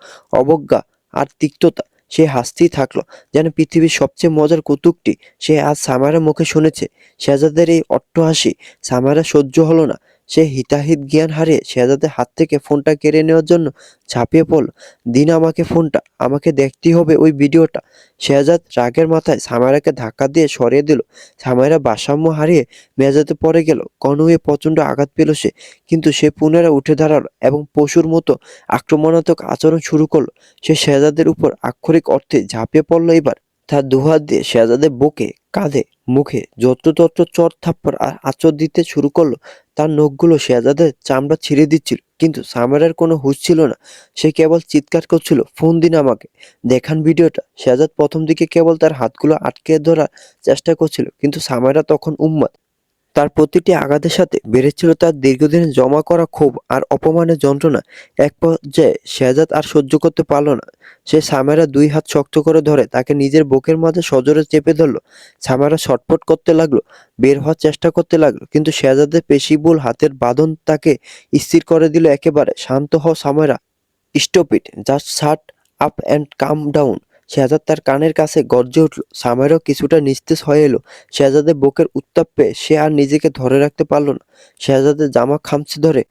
অবজ্ঞা আর তিক্ততা। সে হাসতেই থাকলো, যেন পৃথিবীর সবচেয়ে মজার কৌতুকটি সে আজ সামারার মুখে শুনেছে। শেহজাদের এই অট্টহাসি সামারা সহ্য হলো না। সে হিতাহিত জ্ঞান হারিয়ে শেহজাদের হাত থেকে ফোনটা কেড়ে নেওয়ার জন্য ঝাঁপিয়ে পড়ল। দিন আমাকে ফোনটা, আমাকে দেখতেই হবে ওই ভিডিওটা। শেহজাদ রাগের মাথায় সামারাকে ধাক্কা দিয়ে সরিয়ে দিল। সামারা ভারসাম্য হারিয়ে মেঝেতে পড়ে গেল। কনুয়ে প্রচণ্ড আঘাত পেল সে, কিন্তু সে পুনরায় উঠে দাঁড়ালো এবং পশুর মতো আক্রমণাত্মক আচরণ শুরু করলো। সে শেহজাদের উপর আক্ষরিক অর্থে ঝাঁপিয়ে পড়ল এবার। তার দুহাত দিয়ে শেহজাদের বুকে, কাঁধে, মুখে যত্রতত্র চড় থাপ্পড় আর আঁচড় দিতে শুরু করলো। তার নখগুলো শেহজাদের চামড়া ছিঁড়ে দিচ্ছিল, কিন্তু সামারার কোনো হুঁশ ছিল না। সে কেবল চিৎকার করছিল, ফোন দিন আমাকে, দেখান ভিডিওটা। শেহজাদ প্রথম দিকে কেবল তার হাতগুলো আটকে ধরার চেষ্টা করছিল, কিন্তু সামারা তখন উন্মাদ। তার প্রতিটি আঘাতের সাথে বেড়েছিল তার দীর্ঘদিনের জমা করা ক্ষোভ আর অপমানের যন্ত্রণা। এক পর্যায়ে শেহজাদ আর সহ্য করতে পারল না। সে সামেরা দুই হাত শক্ত করে ধরে তাকে নিজের বুকের মাঝে সজোরে চেপে ধরল। সামেরা ছটফট করতে লাগলো, বের হওয়ার চেষ্টা করতে লাগলো, কিন্তু শেহজাদের পেশিবহুল হাতের বাঁধন তাকে স্থির করে দিল একেবারে। শান্ত হও Samira, stop it, just shut up and calm down. Shehzad তার কানের কাছে গর্জে উঠল। সামেরও কিছুটা নিস্তেজ হয়ে এলো। শেহজাদের বুকের উত্তাপ পেয়ে সে আর নিজেকে ধরে রাখতে পারল না। শেহজাদের জামা খামচে ধরে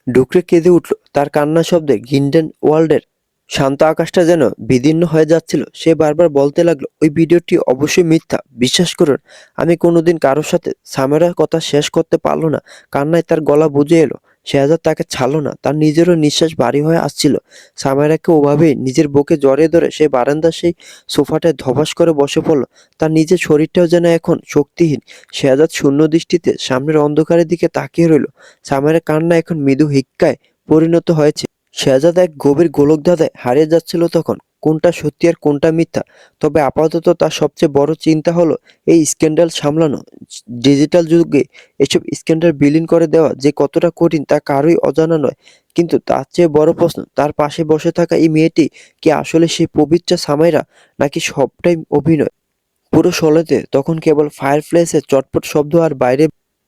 ডুকরে কেঁদে উঠল। তার কান্নার শব্দে গিন্ডেন ওয়ার্ল্ডের শান্ত আকাশটা যেন বিদীর্ণ হয়ে যাচ্ছিল। সে বারবার বলতে লাগলো, ওই ভিডিওটি অবশ্যই মিথ্যা, বিশ্বাস করুন। আমি কোনোদিন কারোর সাথে। সামেরার কথা শেষ করতে পারলো না। কান্নায় তার গলা বুঝে এলো। শেহজাদ তাকে ছাড়লো না। তার নিজেরও নিঃশ্বাস ভারী হয়ে আসছিল। সামেরাকে ওভাবেই নিজের বুকে জড়িয়ে ধরে সে বারান্দার সেই সোফাটায় ধপাস করে বসে পড়ল। তার নিজের শরীরটাও যেন এখন শক্তিহীন। শেহজাদ শূন্য দৃষ্টিতে সামনের অন্ধকারের দিকে তাকিয়ে রইল। সামেরার কান্না এখন মৃদু হিক্কায় পরিণত হয়েছে। শেহজাদ এক গভীর গোলকধাঁধায় হারিয়ে যাচ্ছিল তখন, কোনটা সত্যি আর কোনটা মিথ্যা। তবে আপাতত তার সবচেয়ে বড় চিন্তা হলো এই স্ক্যান্ডাল সামলানো। ডিজিটাল যুগে এসব স্ক্যান্ডাল বিলীন করে দেওয়া যে কতটা কঠিন তা কারোই অজানা নয়। কিন্তু তার চেয়ে বড় প্রশ্ন, তার পাশে বসে থাকা এই মেয়েটি কি আসলে সেই পবিত্রা সামাইরা, নাকি সবটাই অভিনয়? পুরো শোলেতে তখন কেবল ফায়ারপ্লেসের চটপট শব্দ আর বাইরে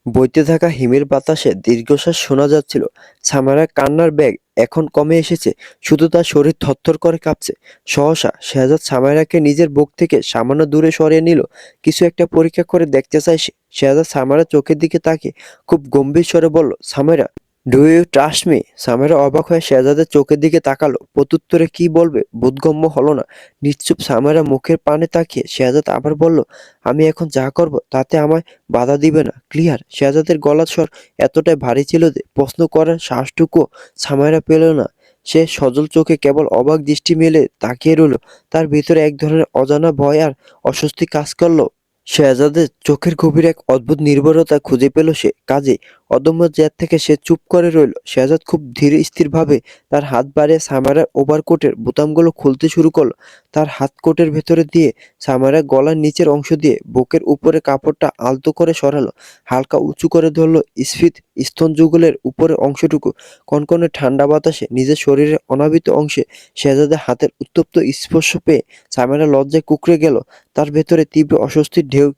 বইতে থাকা হিমের বাতাসে দীর্ঘশ্বাস শোনা যাচ্ছিল। সামারার কান্নার বেগ এখন কমে এসেছে, শুধু তার শরীর থরথর করে কাঁপছে। সহসা শেহজাদ সামাইরাকে নিজের বুক থেকে সামান্য দূরে সরিয়ে নিল। কিছু একটা পরীক্ষা করে দেখতে চাই সে। শেহজাদ সামাইরার চোখের দিকে তাকিয়ে খুব গম্ভীর স্বরে বলল, Samaira, do you trust me? Samira অবাক হয়ে শেহজাদের চোখের দিকে তাকালো। প্রত্যুত্তরে কি বলবে বোধগম্য হলো না। নিশ্চুপ সামেরা মুখের পানে তাকিয়ে শেহজাদ আবার বলল, আমি এখন যা করব তাতে আমায় বাধা দিবে না, ক্লিয়ার? শেহজাদের গলার স্বর এতটাই ভারী ছিল যে প্রশ্ন করার সাহসটুকুও সামেরা পেল না। সে সজল চোখে কেবল অবাক দৃষ্টি মেলে তাকিয়ে রইল। তার ভিতরে এক ধরনের অজানা ভয় আর অস্বস্তি কাজ করলো। শেহজাদের চোখের গভীরে এক অদ্ভুত নির্ভরতা খুঁজে পেল সে। কাজে অদম্য জেদ থেকে সে চুপ করে রইল। শেহজাদ খুব ধীর স্থিরভাবে তার হাত বাড়িয়ে সামারার ওভারকোটের বোতামগুলো খুলতে শুরু করলো। তার হাত কোটের ভেতরে দিয়ে সামারার গলার নিচের অংশ দিয়ে বুকের উপরে কাপড়টা আলতো করে সরালো, হালকা উঁচু করে ধরলো স্ফীত স্তনযুগলের উপরের অংশটুকু। কনকনে ঠান্ডা বাতাসে নিজের শরীরের অনাবৃত অংশে শেহজাদের হাতের উত্তপ্ত স্পর্শ পেয়ে সামারা লজ্জায় কুঁকড়ে গেল। তার ভেতরে তীব্র অস্বস্তির ঢেউ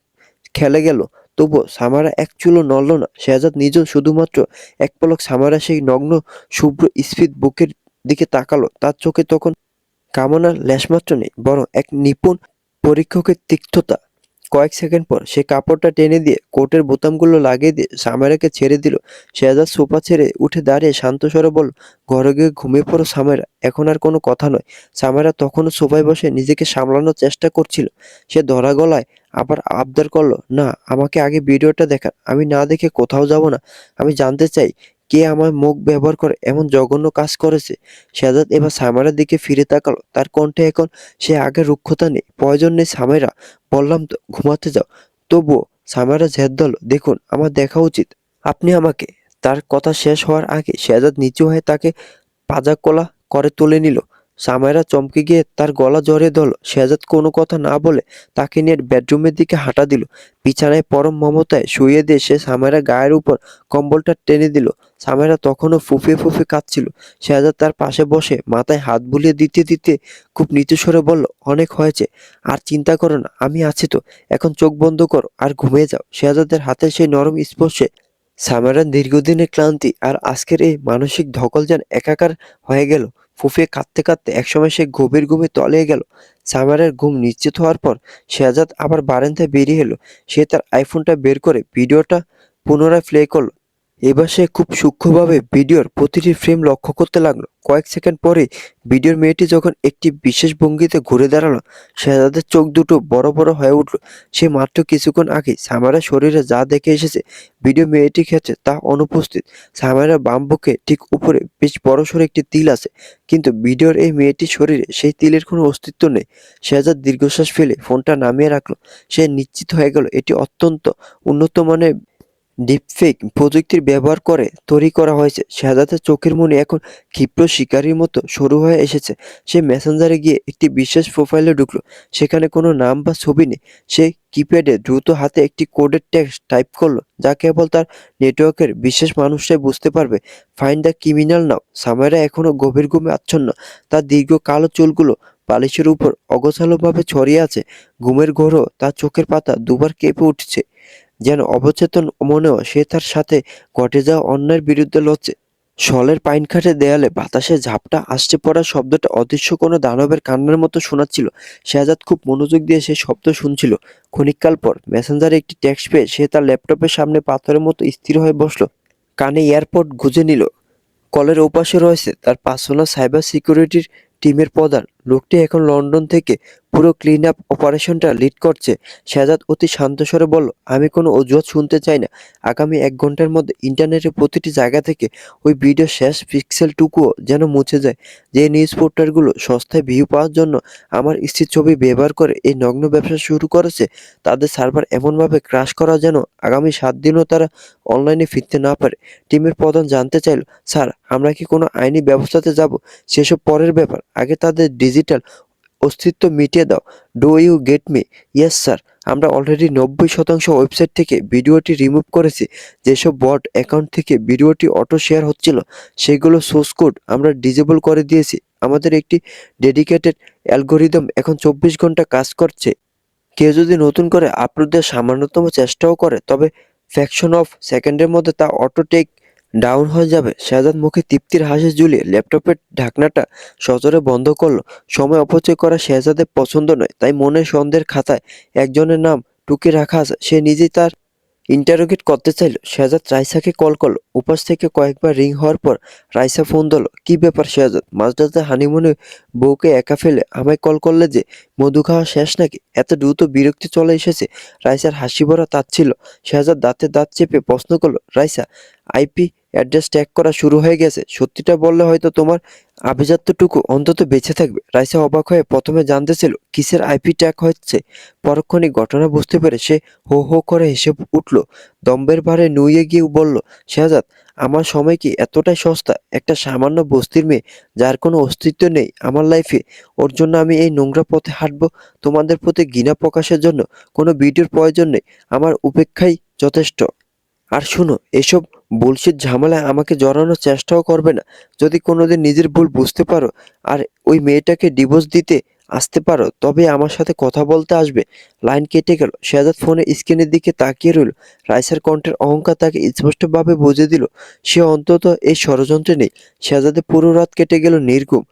খেলে গেল। তবুও সামারা এক চুলও নড়ল না। শেহজাদ নিজেও শুধুমাত্র এক পলক সামারা সেই নগ্ন শুভ্র স্ফীত বুকের দিকে তাকালো। তার চোখে তখন কামনার লেশমাত্র নেই, বরং এক নিপুণ পরীক্ষকের তিক্ততা। কয়েক সেকেন্ড পর সে কাপড়টা টেনে দিয়ে কোটের বোতামগুলো লাগিয়ে দিয়ে সামেরাকে ছেড়ে দিল। শেহজাদ সোফা ছেড়ে উঠে দাঁড়িয়ে শান্ত স্বরে বলল, ঘরে গিয়ে ঘুমিয়ে পড়ো সামেরা, এখন আর কোনো কথা নয়। সামেরা তখনও সোফায় বসে নিজেকে সামলানোর চেষ্টা করছিল। সে ধরা গলায় আবার আবদার করলো, না, আমাকে আগে ভিডিওটা দেখান, আমি না দেখে কোথাও যাব না। আমি জানতে চাই কে আমার মুখ ব্যবহার করে এমন জঘন্য কাজ করেছে। শেহজাদ এবার সামেরার দিকে ফিরে তাকালো। তার কণ্ঠে এখন সে আগের রুক্ষতা নেই। প্রয়োজন নেই সামেরা, বললাম তো ঘুমাতে যাও। তবুও সামেরা জেদ ধরল, দেখুন, আমার দেখা উচিত, আপনি আমাকে। তার কথা শেষ হওয়ার আগে শেহজাদ নিচু হয়ে তাকে পাজাকোলা করে তুলে নিল। সামেরা চমকে গিয়ে তার গলা জড়িয়ে ধরল। শেহজাদ কোনো কথা না বলে তাকে নিয়ে বেডরুমের দিকে হাঁটা দিল। বিছানায় পরম মমতায় শুইয়ে দিয়ে সে সামেরা গায়ের উপর কম্বলটা টেনে দিল। সামেরা তখনও ফুঁপিয়ে ফুঁপিয়ে কাঁদছিল। শেহজাদ তার পাশে বসে মাথায় হাত বুলিয়ে দিতে দিতে খুব নিচু স্বরে বলল, অনেক হয়েছে, আর চিন্তা করো না, আমি আছি তো, এখন চোখ বন্ধ করো আর ঘুমিয়ে যাও। শেহজাদের হাতের সেই নরম স্পর্শে সামেরার দীর্ঘদিনের ক্লান্তি আর আজকের এই মানসিক ধকল যেন একাকার হয়ে গেল। ফুঁফিয়ে কাঁদতে কাঁদতে একসময় সে গভীর ঘুমে তলিয়ে গেল। সামেরার ঘুম নিশ্চিত হওয়ার পর শেহজাদ আবার বারান্দায় বেরিয়ে এলো। সে তার আইফোনটা বের করে ভিডিওটা পুনরায় প্লে করলো। এবার সে খুব সূক্ষ্মভাবে ভিডিওর প্রতিটি ফ্রেম লক্ষ্য করতে লাগলো। কয়েক সেকেন্ড পরে ভিডিওর মেয়েটি যখন একটি বিশেষ ভঙ্গিতে ঘুরে দাঁড়ালো, শেহজাদের চোখ দুটো বড় বড় হয়ে উঠল। সে মাত্র কিছুক্ষণ আগে সামারার শরীরে যা দেখে এসেছে, ভিডিও মেয়েটি ক্ষেত্রে তা অনুপস্থিত। সামারার বাম বুকে ঠিক উপরে বেশ বড়সড় একটি তিল আছে, কিন্তু ভিডিওর এই মেয়েটির শরীরে সেই তিলের কোনো অস্তিত্ব নেই। শেহজাদ দীর্ঘশ্বাস ফেলে ফোনটা নামিয়ে রাখলো। সে নিশ্চিত হয়ে গেল এটি অত্যন্ত উন্নত মানের ডিপফেক প্রযুক্তির ব্যবহার করে তৈরি করা হয়েছে। শেহজাদের চোখের মনি এখন ক্ষিপ্র শিকারীর মতো সরু হয়ে এসেছে। সে মেসেঞ্জারে গিয়ে একটি বিশেষ প্রোফাইলে ঢুকলো। সেখানে কোনো নাম বা ছবি নেই। সে কিপ্যাডে দ্রুত হাতে একটি কোডের টেক্সট টাইপ করলো, যা কেবল তার নেটওয়ার্কের বিশেষ মানুষটাই বুঝতে পারবে। ফাইন্ড দ্য ক্রিমিনাল নাও। সামেরা এখনো গভীর ঘুমে আচ্ছন্ন। তার দীর্ঘ কালো চুলগুলো বালিশের উপর অগোছালোভাবে ছড়িয়ে আছে। ঘুমের ঘোরও তার চোখের পাতা দুবার কেঁপে উঠছে, যেন অবচেতন মনেও সে তার সাথে ঘটে যাওয়া অন্যায়ের বিরুদ্ধে লড়ছে। শলের পাইনখাটের দেয়ালে বাতাসে ঝাপটা আসছে পড়ার শব্দটা অদৃশ্য কোনো দানবের কান্নার মতো শোনাচ্ছিল। শেহজাদ খুব মনোযোগ দিয়ে সেই শব্দ শুনছিল। ক্ষণিককাল পর মেসেঞ্জারে একটি টেক্সট পেয়ে সে তার ল্যাপটপের সামনে পাথরের মতো স্থির হয়ে বসলো। কানে এয়ারপড গুঁজে নিল। কলের ওপাশে রয়েছে তার পার্সোনাল সাইবার সিকিউরিটির টিমের প্রধান। লোকটি এখন লন্ডন থেকে পুরো ক্লিন আপ অপারেশনটা লিড করছে। শেহজাদ অতি শান্ত স্বরে বলল, আমি কোনো অজুহাত শুনতে চাই না। আগামী 1 ঘন্টার মধ্যে ইন্টারনেটের প্রতিটি জায়গা থেকে ওই ভিডিওর শেষ পিক্সেলটুকুও যেন মুছে যায়। যে নিউজ পোর্টালগুলো সস্তায় ভিউ পাওয়ার জন্য আমার স্ত্রীর ছবি ব্যবহার করে এই নগ্ন ব্যবসা শুরু করেছে, তাদের সার্ভার এমনভাবে ক্রাশ করা যেন আগামী 7 দিনও তারা অনলাইনে ফিরতে না পারে। টিমের প্রধান জানতে চাইল, স্যার, আমরা কি কোনো আইনি ব্যবস্থাতে যাব? সেসব পরের ব্যাপার, আগে তাদের ডিজিটাল অস্তিত্ব মিটিয়ে দাও। Do you get me? Yes sir. আমরা অলরেডি 90% ওয়েবসাইট থেকে ভিডিওটি রিমুভ করেছি। যেসব বট অ্যাকাউন্ট থেকে ভিডিওটি অটো শেয়ার হচ্ছিল, সেগুলো সোর্স কোড আমরা ডিজেবল করে দিয়েছি। আমাদের একটি ডেডিকেটেড অ্যালগোরিদম এখন 24 ঘন্টা কাজ করছে। কেউ যদি নতুন করে আপলোড দেওয়ার সামান্যতম চেষ্টাও করে, তবে ফ্র্যাকশন অফ সেকেন্ডের মধ্যে তা অটো টেক ডাউন হয়ে যাবে। শেহজাদ মুখে তৃপ্তির হাসি ঝুলিয়ে ল্যাপটপের ঢাকনাটা সজোরে বন্ধ করলো। সময় অপচয় করা শেহজাদের পছন্দ নয়, তাই মনের সন্দেহের খাতায় একজনের নাম টুকে রাখা আছে। সে নিজেই তার ইন্টারোগেট করতে চাইল। শেহজাদ রাইসাকে কল করলো। উপাস থেকে কয়েকবার রিং হওয়ার পর রাইসা ফোন দিল। কি ব্যাপার শেহজাদ, মাঝরাতে হানিমুনে বউকে একা ফেলে আমায় কল করলে যে? মধু খাওয়া শেষ নাকি? এত দ্রুত বিরক্তি চলে এসেছে? রাইসার হাসি ভরা তাচ্ছিল। শেহজাদ দাঁতে দাঁত চেপে প্রশ্ন করলো, রাইসা, আইপি অ্যাড্রেস ট্যাগ করা শুরু হয়ে গেছে? সত্যিটা বললে হয়তো তোমার আভিজাত্যটুকু অন্তত বেঁচে থাকবে। রাইসা অবাক হয়ে প্রথমে জানতেছিল কিসের আইপি ট্যাগ হচ্ছে, পরক্ষণেই ঘটনা বুঝতে পেরে সে হো হো করে হেসে উঠল। দম্বের ভারে নুয়ে গিয়ে বলল, শেহজাদ, আমার সময় কি এতটাই সস্তা? একটা সামান্য বস্তির মেয়ে যার কোনো অস্তিত্ব নেই আমার লাইফে, ওর জন্য আমি এই নোংরা পথে হাঁটবো? তোমাদের প্রতি ঘৃণা প্রকাশের জন্য কোনো ভিডিওর প্রয়োজন নেই, আমার উপেক্ষাই যথেষ্ট। আর শুনো, এসব বুলশিট ঝামেলায় আমাকে জড়ানোর চেষ্টাও করবে না। যদি কোনোদিন নিজের ভুল বুঝতে পারো আর ওই মেয়েটাকে ডিভোর্স দিতে আসতে পারো, তবে আমার সাথে কথা বলতে আসবে। লাইন কেটে গেল। শেহজাদ ফোনের স্ক্রিনের দিকে তাকিয়ে রইল। রাইসার কণ্ঠের অহংকার তাকে স্পষ্টভাবে বুঝিয়ে দিল সে অন্তত এই ষড়যন্ত্রে নেই। শেহজাদের পুরো রাত কেটে গেল নির্ঘুম,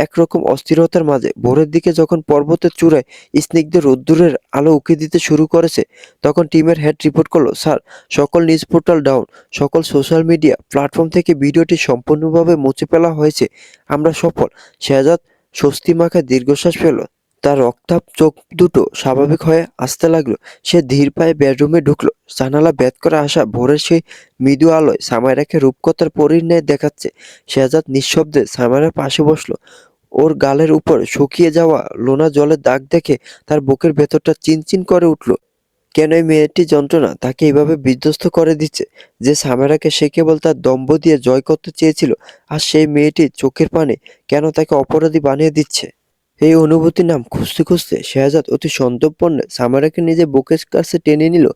একরকম অস্থিরতার মাঝে। ভোরের দিকে যখন পর্বতের চূড়ায় স্নিগ্ধ রোদ্দুরের আলো উঁকি দিতে শুরু করেছে, তখন টিমের হেড রিপোর্ট করলো, স্যার, সকল নিউজ পোর্টাল ডাউন, সকল সোশ্যাল মিডিয়া প্ল্যাটফর্ম থেকে ভিডিওটি সম্পূর্ণভাবে মুছে ফেলা হয়েছে। আমরা সফল। শেহজাদ স্বস্তি মাখা দীর্ঘশ্বাস ফেলল। তার রক্তাভ চোখ দুটো স্বাভাবিক হয়ে আসতে লাগলো। সে ধীর পায়ে বেডরুমে ঢুকলো। জানালা ভেদ করে আসা ভোরের সেই মৃদু আলোয় সামাইরাকে রূপকথার পরীর ন্যায় দেখাচ্ছে। শেহজাদ নিঃশব্দে সামাইরার পাশে বসলো। ওর গালের উপর শুকিয়ে যাওয়া লোনা জলের দাগ দেখে তার বুকের ভেতরটা চিনচিন করে উঠল। কেন এই মেয়েটি যন্ত্রণা তাকে এভাবে বিধ্বস্ত করে দিচ্ছে? যে সামেরাকে সে কেবল তার দম্ভ দিয়ে জয় করতে চেয়েছিল, আর সেই মেয়েটি চোখের পানে কেন তাকে অপরাধী বানিয়ে দিচ্ছে? এই অনুভূতির নাম খুঁজতে খুঁজতে শেহজাদ অতি সন্তর্পণে সামেরাকে নিজের বুকের কাছে টেনে নিল।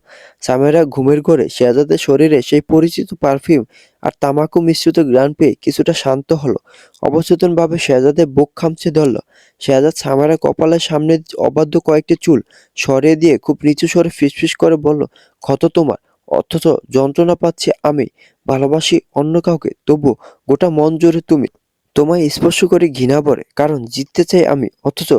সামেরা ঘুমের ঘোরে শেহজাদের শরীরে সেই পরিচিত পারফিউম আর তামাকু মিশ্রিত ঘ্রাণ পেয়ে কিছুটা শান্ত হলো। অবচেতনভাবে শেহজাদের বুক খামচে ধরল। শেহজাদ সামেরা কপালের সামনে অবাধ্য কয়েকটি চুল সরিয়ে দিয়ে খুব নিচু স্বরে ফিসফিস করে বলল, ক্ষত তোমার, অথচ যন্ত্রণা পাচ্ছি আমি। ভালোবাসি অন্য কাউকে, তবু গোটা মন জুড়ে তুমি। তোমায় স্পর্শ করে ঘৃণা ভরে, কারণ জিততে চাই আমি, অথচ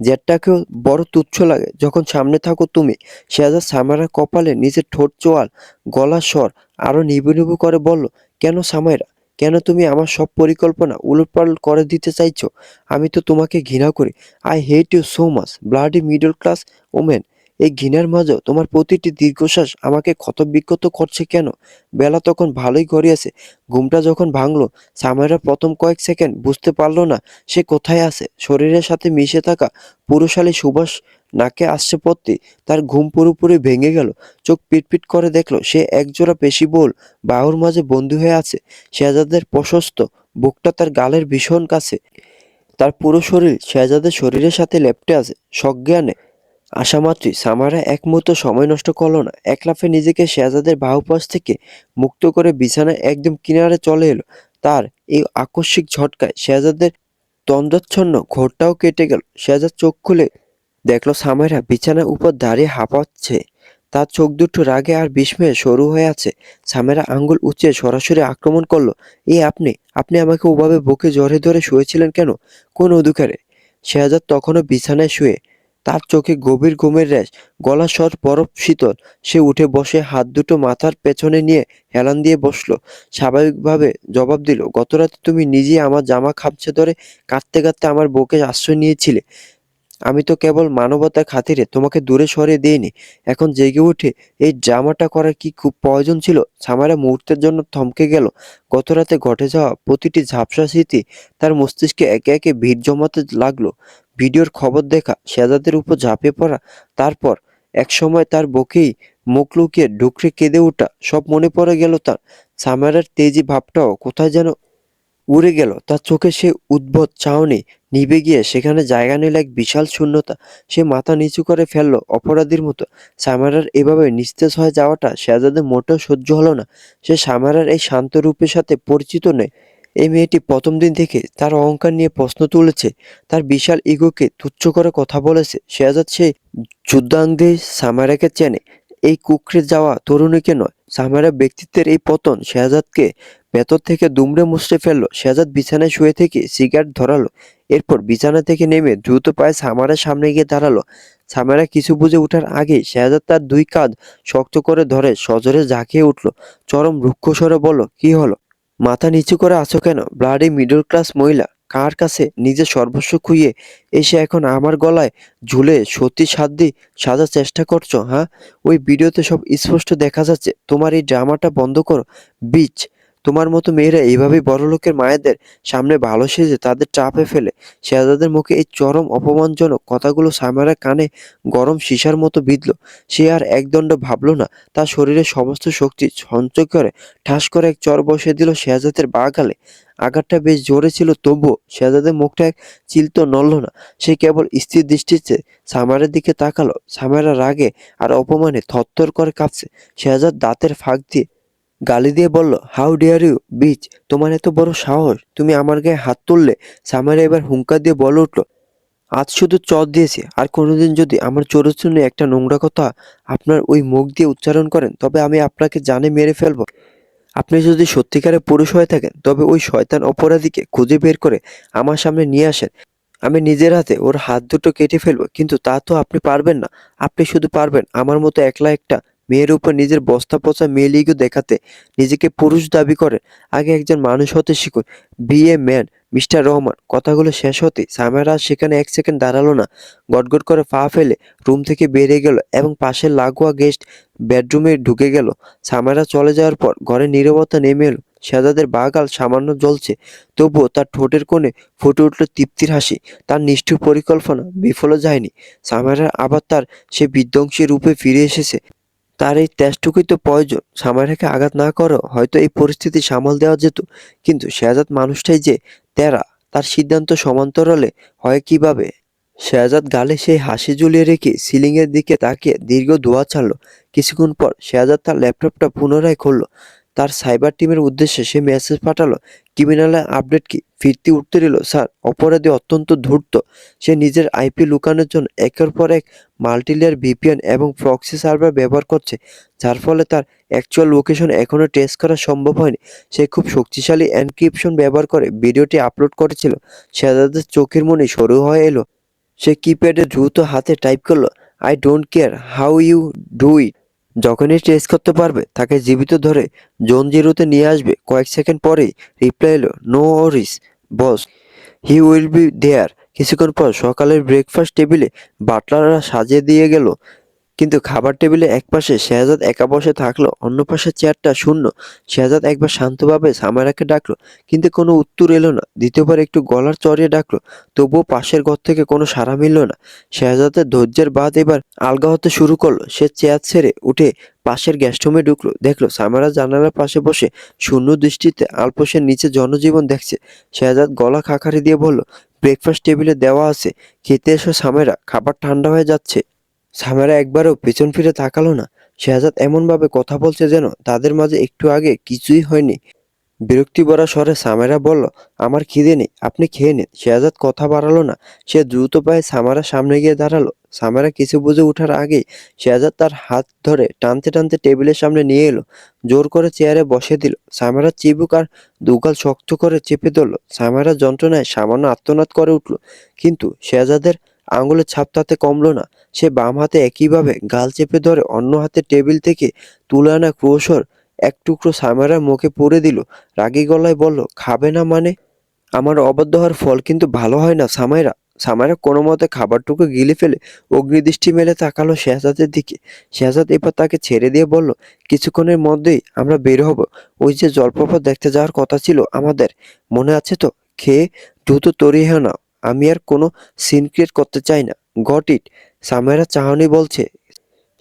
জেটটাকেও বড় তুচ্ছ লাগে যখন সামনে থাকো তুমি। শেহজাদ সামাইরার কপালে নিজের ঠোঁট চোয়াল, গলার স্বর আরো নিভু নিভু করে বলল, কেন সামাইরা, কেন তুমি আমার সব পরিকল্পনা উলটপালট করে দিতে চাইছো? আমি তো তোমাকে ঘৃণা করি। I hate you so much, bloody middle class women. এই ঘৃণার মাঝেও তোমার প্রতিটি দীর্ঘশ্বাস আমাকে ক্ষতবিক্ষত করছে কেন? বেলা তখন ভালোই গড়িয়েছে। ঘুমটা যখন ভাঙলো, সামাইরা প্রথম কয়েক সেকেন্ড বুঝতে পারলো না সে কোথায় আছে। শরীরের সাথে মিশে থাকা পুরুষালী সুবাস নাকে আসছে পড়তেই তার ঘুম পুরোপুরি ভেঙে গেল। চোখ পিটপিট করে দেখলো সে একজোড়া পেশিবহুল বাহুর মাঝে বন্দী হয়ে আছে। শেহজাদের প্রশস্ত বুকটা তার গালের ভীষণ কাছে। তার পুরো শরীর শেহজাদের শরীরের সাথে লেপ্টে আছে। সজ্ঞানে আসা মাত্রই সামারা এক মুহূর্ত সময় নষ্ট করলো না। এক লাফে নিজেকে শেহজাদের বাহুপাশ থেকে মুক্ত করে বিছানার একদম কিনারে চলে এলো। তার এই আকস্মিক ঝটকায় শেহজাদের তন্দ্রাচ্ছন্ন ঘোরটাও কেটে গেল। শেহজাদ চোখ খুলে দেখলো সামাইরা বিছানার উপর দাঁড়িয়ে হাঁপাচ্ছে। তার চোখ দুটো রাগে আর বিস্ময়ে সরু হয়ে আছে। সামেরা আঙ্গুল উঁচিয়ে সরাসরি আক্রমণ করলো, এই আপনি, আপনি আমাকে ওভাবে বুকে জড়িয়ে ধরে শুয়েছিলেন কেন? কোন অধিকারে? শেহজাদ তখনও বিছানায় শুয়ে, তার চোখে গভীর ঘুমের রেশ, গলার স্বর বরফ শীতল। সে উঠে বসে হাত দুটো মাথার পেছনে নিয়ে হেলান দিয়ে বসলো। স্বাভাবিকভাবে জবাব দিল, গতরাতে তুমি নিজেই আমার জামা খামচে ধরে কাঁদতে কাঁদতে আমার বুকে আশ্রয় নিয়েছিলে। আমি তো কেবল মানবতার খাতিরে তোমাকে দূরে সরিয়ে দিইনি। এখন জেগে উঠে এই ড্রামাটা করার কি খুব প্রয়োজন ছিল? সামারা মুহূর্তের জন্য থমকে গেল। গতরাতে ঘটে যাওয়া প্রতিটি ঝাপসা স্মৃতি তার মস্তিষ্কে একে একে ভিড় জমাতে লাগলো। ভিডিওর খবর দেখা, শেহজাদের উপর ঝাঁপিয়ে পড়া, তারপর একসময় তার বুকেই মুখ লুকিয়ে ডুকরে কেঁদে ওঠা, সব মনে পড়ে গেল তার। সামারার তেজি ভাবটাও কোথায় যেন উড়ে গেল। তার চোখে সে উদ্ভট চাহনি নিভে গিয়ে সেখানে জায়গা নিল এক বিশাল শূন্যতা। সে মাথা নিচু করে ফেললো অপরাধীর মতো। সামারার এভাবে নিস্তেজ হয়ে যাওয়াটা শেহজাদের মোটেও সহ্য হলো না। সে সামারার এই শান্ত রূপের সাথে পরিচিত নয়। এই মেয়েটি প্রথম দিন থেকে তার অহংকার নিয়ে প্রশ্ন তুলেছে, তার বিশাল ইগোকে তুচ্ছ করে কথা বলেছে। শেহজাদ সেই যুদ্ধাঙ্গে সামারাকে চেনে, এই কুকড়ে যাওয়া তরুণীকে নয়। সামারার ব্যক্তিত্বের এই পতন শেহজাদকে ভেতর থেকে দুমড়ে মুচড়ে ফেললো। শেহজাদ বিছানায় শুয়ে থেকে সিগারেট ধরালো। এরপর বিছানা থেকে নেমে দ্রুত পায়ে সামারার সামনে গিয়ে দাঁড়ালো। সামারা কিছু বুঝে ওঠার আগেই শেহজাদ তার দুই কাঁধ শক্ত করে ধরে সজোরে ঝাঁকিয়ে উঠল। চরম রুক্ষ স্বরে বলল, কি হলো? মাথা নিচু করে আছো কেন? ব্লাডি মিডল ক্লাস মহিলা, কার কাছে নিজের সর্বস্ব খুইয়ে এসে এখন আমার গলায় ঝুলে সত্যি সাধ্যি সাজার চেষ্টা করছো, হ্যাঁ? ওই ভিডিওতে সব স্পষ্ট দেখা যাচ্ছে। তোমার এই ড্রামাটা বন্ধ করো, বিচ। তোমার মতো মেয়েরা এইভাবেই বড়লোকের মায়েদের সামনে ভালো সেজে তাদের চাপে ফেলে। শেহজাদের মুখে এই চরম অপমানজনক কথাগুলো সায়মারার কানে গরম সীসার মতো বিঁধল। সে আর একদণ্ড ভাবল না, তার শরীরের সমস্ত শক্তি সঞ্চয় করে ঠাস করে এক চড় বসিয়ে দিল শেহজাদের বাঁ গালে। আঘাতটা বেশ জোরে ছিল, তবুও শেহজাদের মুখটা এক চিলতো নড়ল না। সে কেবল স্থির দৃষ্টিতে সামারের দিকে তাকালো। সামারা রাগে আর অপমানে থরথর করে কাঁপছে। শেহজাদ দাঁতের ফাঁক দিয়ে গালি দিয়ে বলল, হাউ ডেয়ার ইউ বিচ, তোমার এত বড় সাহস, তুমি আমার গায়ে হাত তুললে। সামারা এবার হুঙ্কার দিয়ে বলে উঠল, আজ শুধু চর দিয়েছি, আর কোনোদিন যদি আমার চরিত্র নিয়ে একটা নোংরা কথা আপনার ওই মুখ দিয়ে উচ্চারণ করেন তবে আমি আপনাকে জানে মেরে ফেলবো। আপনি যদি সত্যিকারের পুরুষ হয়ে থাকেন তবে ওই শয়তান অপরাধীকে খুঁজে বের করে আমার সামনে নিয়ে আসেন। আমি নিজের হাতে ওর হাত দুটো কেটে ফেলবো, কিন্তু তা তো আপনি পারবেন না। আপনি শুধু পারবেন আমার মতো একলা একটা মেয়ের উপর নিজের বস্তা পচা মেয়েলিগো দেখাতে। নিজেকে পুরুষ দাবি করেন, আগে একজন মানুষ হতে শিখুন। Be a man mister Rahman. কথাগুলো শেষ হতেই সামেরা আর সেখানে এক সেকেন্ড দাঁড়ালো না। গটগট করে পা ফেলে রুম থেকে বেরিয়ে গেল এবং পাশের লাগোয়া গেস্ট বেডরুমে ঢুকে গেল। সামেরা চলে যাওয়ার পর ঘরে নীরবতা নেমে এলো। শেহজাদের বাগাল সামান্য জ্বলছে, তবুও তার ঠোঁটের কোণে ফুটে উঠল তৃপ্তির হাসি। তার নিষ্ঠুর পরিকল্পনা বিফলে যায়নি। সামারা আবার তার সে বিধ্বংসী রূপে ফিরে এসেছে। তার এই তেজটুকুই তো প্রয়োজন। সামারাকে আঘাত না করেও হয়তো এই পরিস্থিতি সামাল দেওয়া যেত, কিন্তু শেহজাদ মানুষটাই যে তেরা, তার সিদ্ধান্ত সমান্তরালে হয় কিভাবে। শেহজাদ গালে সেই হাসি ঝুলিয়ে রেখে সিলিংয়ের দিকে তাকিয়ে দীর্ঘ দোয়া ছাড়ল। কিছুক্ষণ পর শেহজাদ তার ল্যাপটপটা পুনরায় খুলল। তার সাইবার টিমের উদ্দেশ্যে সে মেসেজ পাঠালো, ক্রিমিনালের আপডেট কি? ফিরতি উত্তর এলো, স্যার, অপরাধী অত্যন্ত ধূর্ত। সে নিজের আইপি লুকানোর জন্য একের পর এক মাল্টিলেয়ার ভিপিএন এবং প্রক্সি সার্ভার ব্যবহার করছে, যার ফলে তার অ্যাকচুয়াল লোকেশন এখনও ট্রেস করা সম্ভব হয়নি। সে খুব শক্তিশালী এনক্রিপশন ব্যবহার করে ভিডিওটি আপলোড করেছিল। শেহজাদের চোখের মনি সরু হয়ে এলো। সে কিপ্যাডে দ্রুত হাতে টাইপ করলো, I don't care how you do it. যখনই ট্রেস করতে পারবে তাকে জীবিত ধরে জোন জিরোতে নিয়ে আসবে। কয়েক সেকেন্ড পরেই রিপ্লাই এলো, no worries boss, he will be there. কিছুক্ষণ পর সকালের ব্রেকফাস্ট টেবিলে বাটলাররা সাজিয়ে দিয়ে গেল, কিন্তু খাবার টেবিলে একপাশে শেহজাদ একা বসে থাকলো, অন্য পাশে চেয়ারটা শূন্য। শেহজাদ একবার শান্তভাবে সামারাকে ডাকলো, কিন্তু কোনো উত্তর এলো না। দ্বিতীয়বার একটু গলার চড়িয়ে ডাকলো, তবুও পাশের ঘর থেকে কোনো সাড়া মিলল না। শেহজাদের ধৈর্যের বাঁধ এবার আলগা হতে শুরু করলো। সে চেয়ার ছেড়ে উঠে পাশের গেস্টরুমে ঢুকলো। দেখলো সামারা জানালার পাশে বসে শূন্য দৃষ্টিতে আলপোষের নিচে জনজীবন দেখছে। শেহজাদ গলা খাকারি দিয়ে বলল, ব্রেকফাস্ট টেবিলে দেওয়া আছে, খেতে এসো সামেরা, খাবার ঠান্ডা হয়ে যাচ্ছে। সামেরা একবারও পেছন ফিরে তাকালো না। শেহজাদ এমনভাবে কথা বলছে যেন তাদের মাঝে একটু আগে কিছুই হয়নি। বিরক্তি ভরা স্বরে সামেরা বলল, আমার খিদে নেই, আপনি খেয়ে নিন। শেহজাদ কথা বাড়ালো না। সে দ্রুত পায়ে সামারার সামনে গিয়ে দাঁড়ালো। সামেরা কিছু বুঝে ওঠার আগেই শেহজাদ তার হাত ধরে টানতে টানতে টেবিলের সামনে নিয়ে এলো। জোর করে চেয়ারে বসে দিল। সামেরা চিবুক আর দুগাল শক্ত করে চেপে ধরল। সামেরা যন্ত্রণায় সামান্য আর্তনাদ করে উঠল, কিন্তু শেহজাদের আঙুলের ছাপ তাতে কমলো না। সে বাম হাতে একইভাবে গাল চেপে ধরে অন্য হাতে টেবিল থেকে তুলে আনা ক্রোশর এক টুকরো সামেরার মুখে পুরে দিল। রাগী গলায় বলল, খাবে না মানে? আমার অবাধ্য হওয়ার ফল কিন্তু ভালো হয় না সামাইরা। সামাইরা কোনো মতে খাবারটুকু গিলে ফেলে অগ্নিদৃষ্টি মেলে তাকালো শেহজাদের দিকে। শেহজাদ এবার তাকে ছেড়ে দিয়ে বলল, কিছুক্ষণের মধ্যেই আমরা বের হব। ওই যে জলপ্রপাত দেখতে যাওয়ার কথা ছিল আমাদের, মনে আছে তো? খেয়ে দ্রুত তৈরি হয়ে নাও, আমি আর কোনো সিন ক্রিয়েট করতে চাই না। Got it? সামাইরা চাহনি বলছে।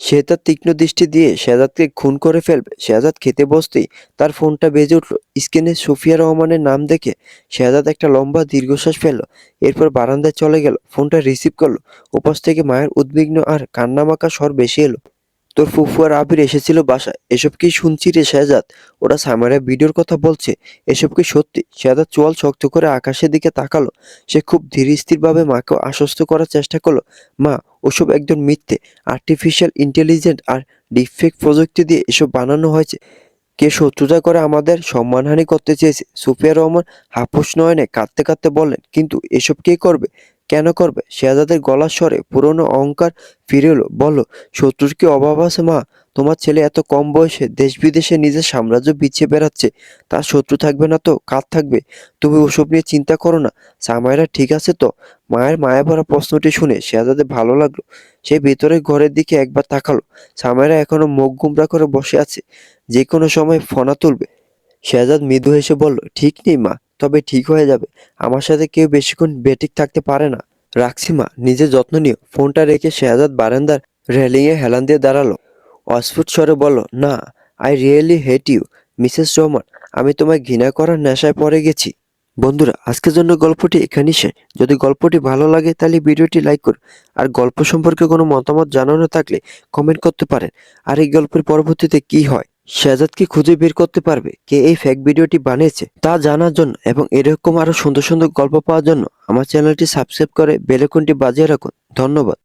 সে তার তীক্ষ্ণ দৃষ্টি দিয়ে শেহজাদকে খুন করে ফেলবে। শেহজাদ খেতে বসতেই তার ফোনটা বেজে উঠল। স্ক্রিনে সুফিয়া রহমানের নাম দেখে শেহজাদ একটা লম্বা দীর্ঘশ্বাস ফেলল। এরপর বারান্দায় চলে গেল, ফোনটা রিসিভ করলো। ওপাশ থেকে মায়ের উদ্বিগ্ন আর কান্নামাখা স্বর ভেসে এলো, তোর ফুফু আর আবির এসেছিল বাসায়। এসব কি শুনছি রে শেহজাদ? ওরা সামারা ভিডিওর কথা বলছে, এসব কি সত্যি? শেহজাদ চোয়াল শক্ত করে আকাশের দিকে তাকালো। সে খুব ধীর স্থিরভাবে মাকে আশ্বস্ত করার চেষ্টা করলো, মা, ওসব একদম মিথ্যে। আর্টিফিশিয়াল ইন্টেলিজেন্ট আর ডিপফেক প্রযুক্তি দিয়ে এসব বানানো হয়েছে। কে শত্রুতা করে আমাদের সম্মানহানি করতে চেয়েছে। সুফিয়া রহমান হাপুস নয়নে কাঁদতে কাঁদতে বললেন, কিন্তু এসব কে করবে? কেন করবে? শেহজাদের গলার স্বরে পুরনো অহংকার ফিরে এলো। বলো, শত্রুর কি অভাব আছে মা? তোমার ছেলে এত কম বয়সে দেশ বিদেশে নিজের সাম্রাজ্য বিছিয়ে বেড়াচ্ছে, তার শত্রু থাকবে না তো কার থাকবে? তুমি ওসব নিয়ে চিন্তা করো না। সামাইরা ঠিক আছে তো? মায়ের মায়া ভরা প্রশ্নটি শুনে শেহজাদের ভালো লাগলো। সে ভেতরে ঘরের দিকে একবার তাকালো। সামাইরা এখনো মুখ গুমরা করে বসে আছে, যে কোনো সময় ফোনা তুলবে। শেহজাদ মৃদু হেসে বলল, ঠিক নেই মা, তবে ঠিক হয়ে যাবে। আমার সাথে কেউ বেশিক্ষণ বেঠিক থাকতে পারে না। রাখছি মা, নিজের যত্ন নিও। ফোনটা রেখে শেহজাদ বারান্দার রেলিংয়ে হেলান দিয়ে দাঁড়ালো। অস্ফুট স্বরে বলল, না, I really hate you Mrs Rahman. আমি তোমায় ঘৃণা করার নেশায় পড়ে গেছি। বন্ধুরা, আজকের জন্য গল্পটি এখানেই শেষ। যদি গল্পটি ভালো লাগে তাহলে ভিডিওটি লাইক করুন। আর গল্প সম্পর্কে কোনো মতামত জানানো থাকলে কমেন্ট করতে পারেন। আর এই গল্পের পরবর্তীতে কি হয়, শেহজাদ কি খুঁজে বের করতে পারবে কে এই ফেক ভিডিওটি বানিয়েছে তা জানার জন্য এবং এরকম আরো সুন্দর সুন্দর গল্প পাওয়ার জন্য আমার চ্যানেলটি সাবস্ক্রাইব করে বেল আইকনটি বাজিয়ে রাখুন। ধন্যবাদ।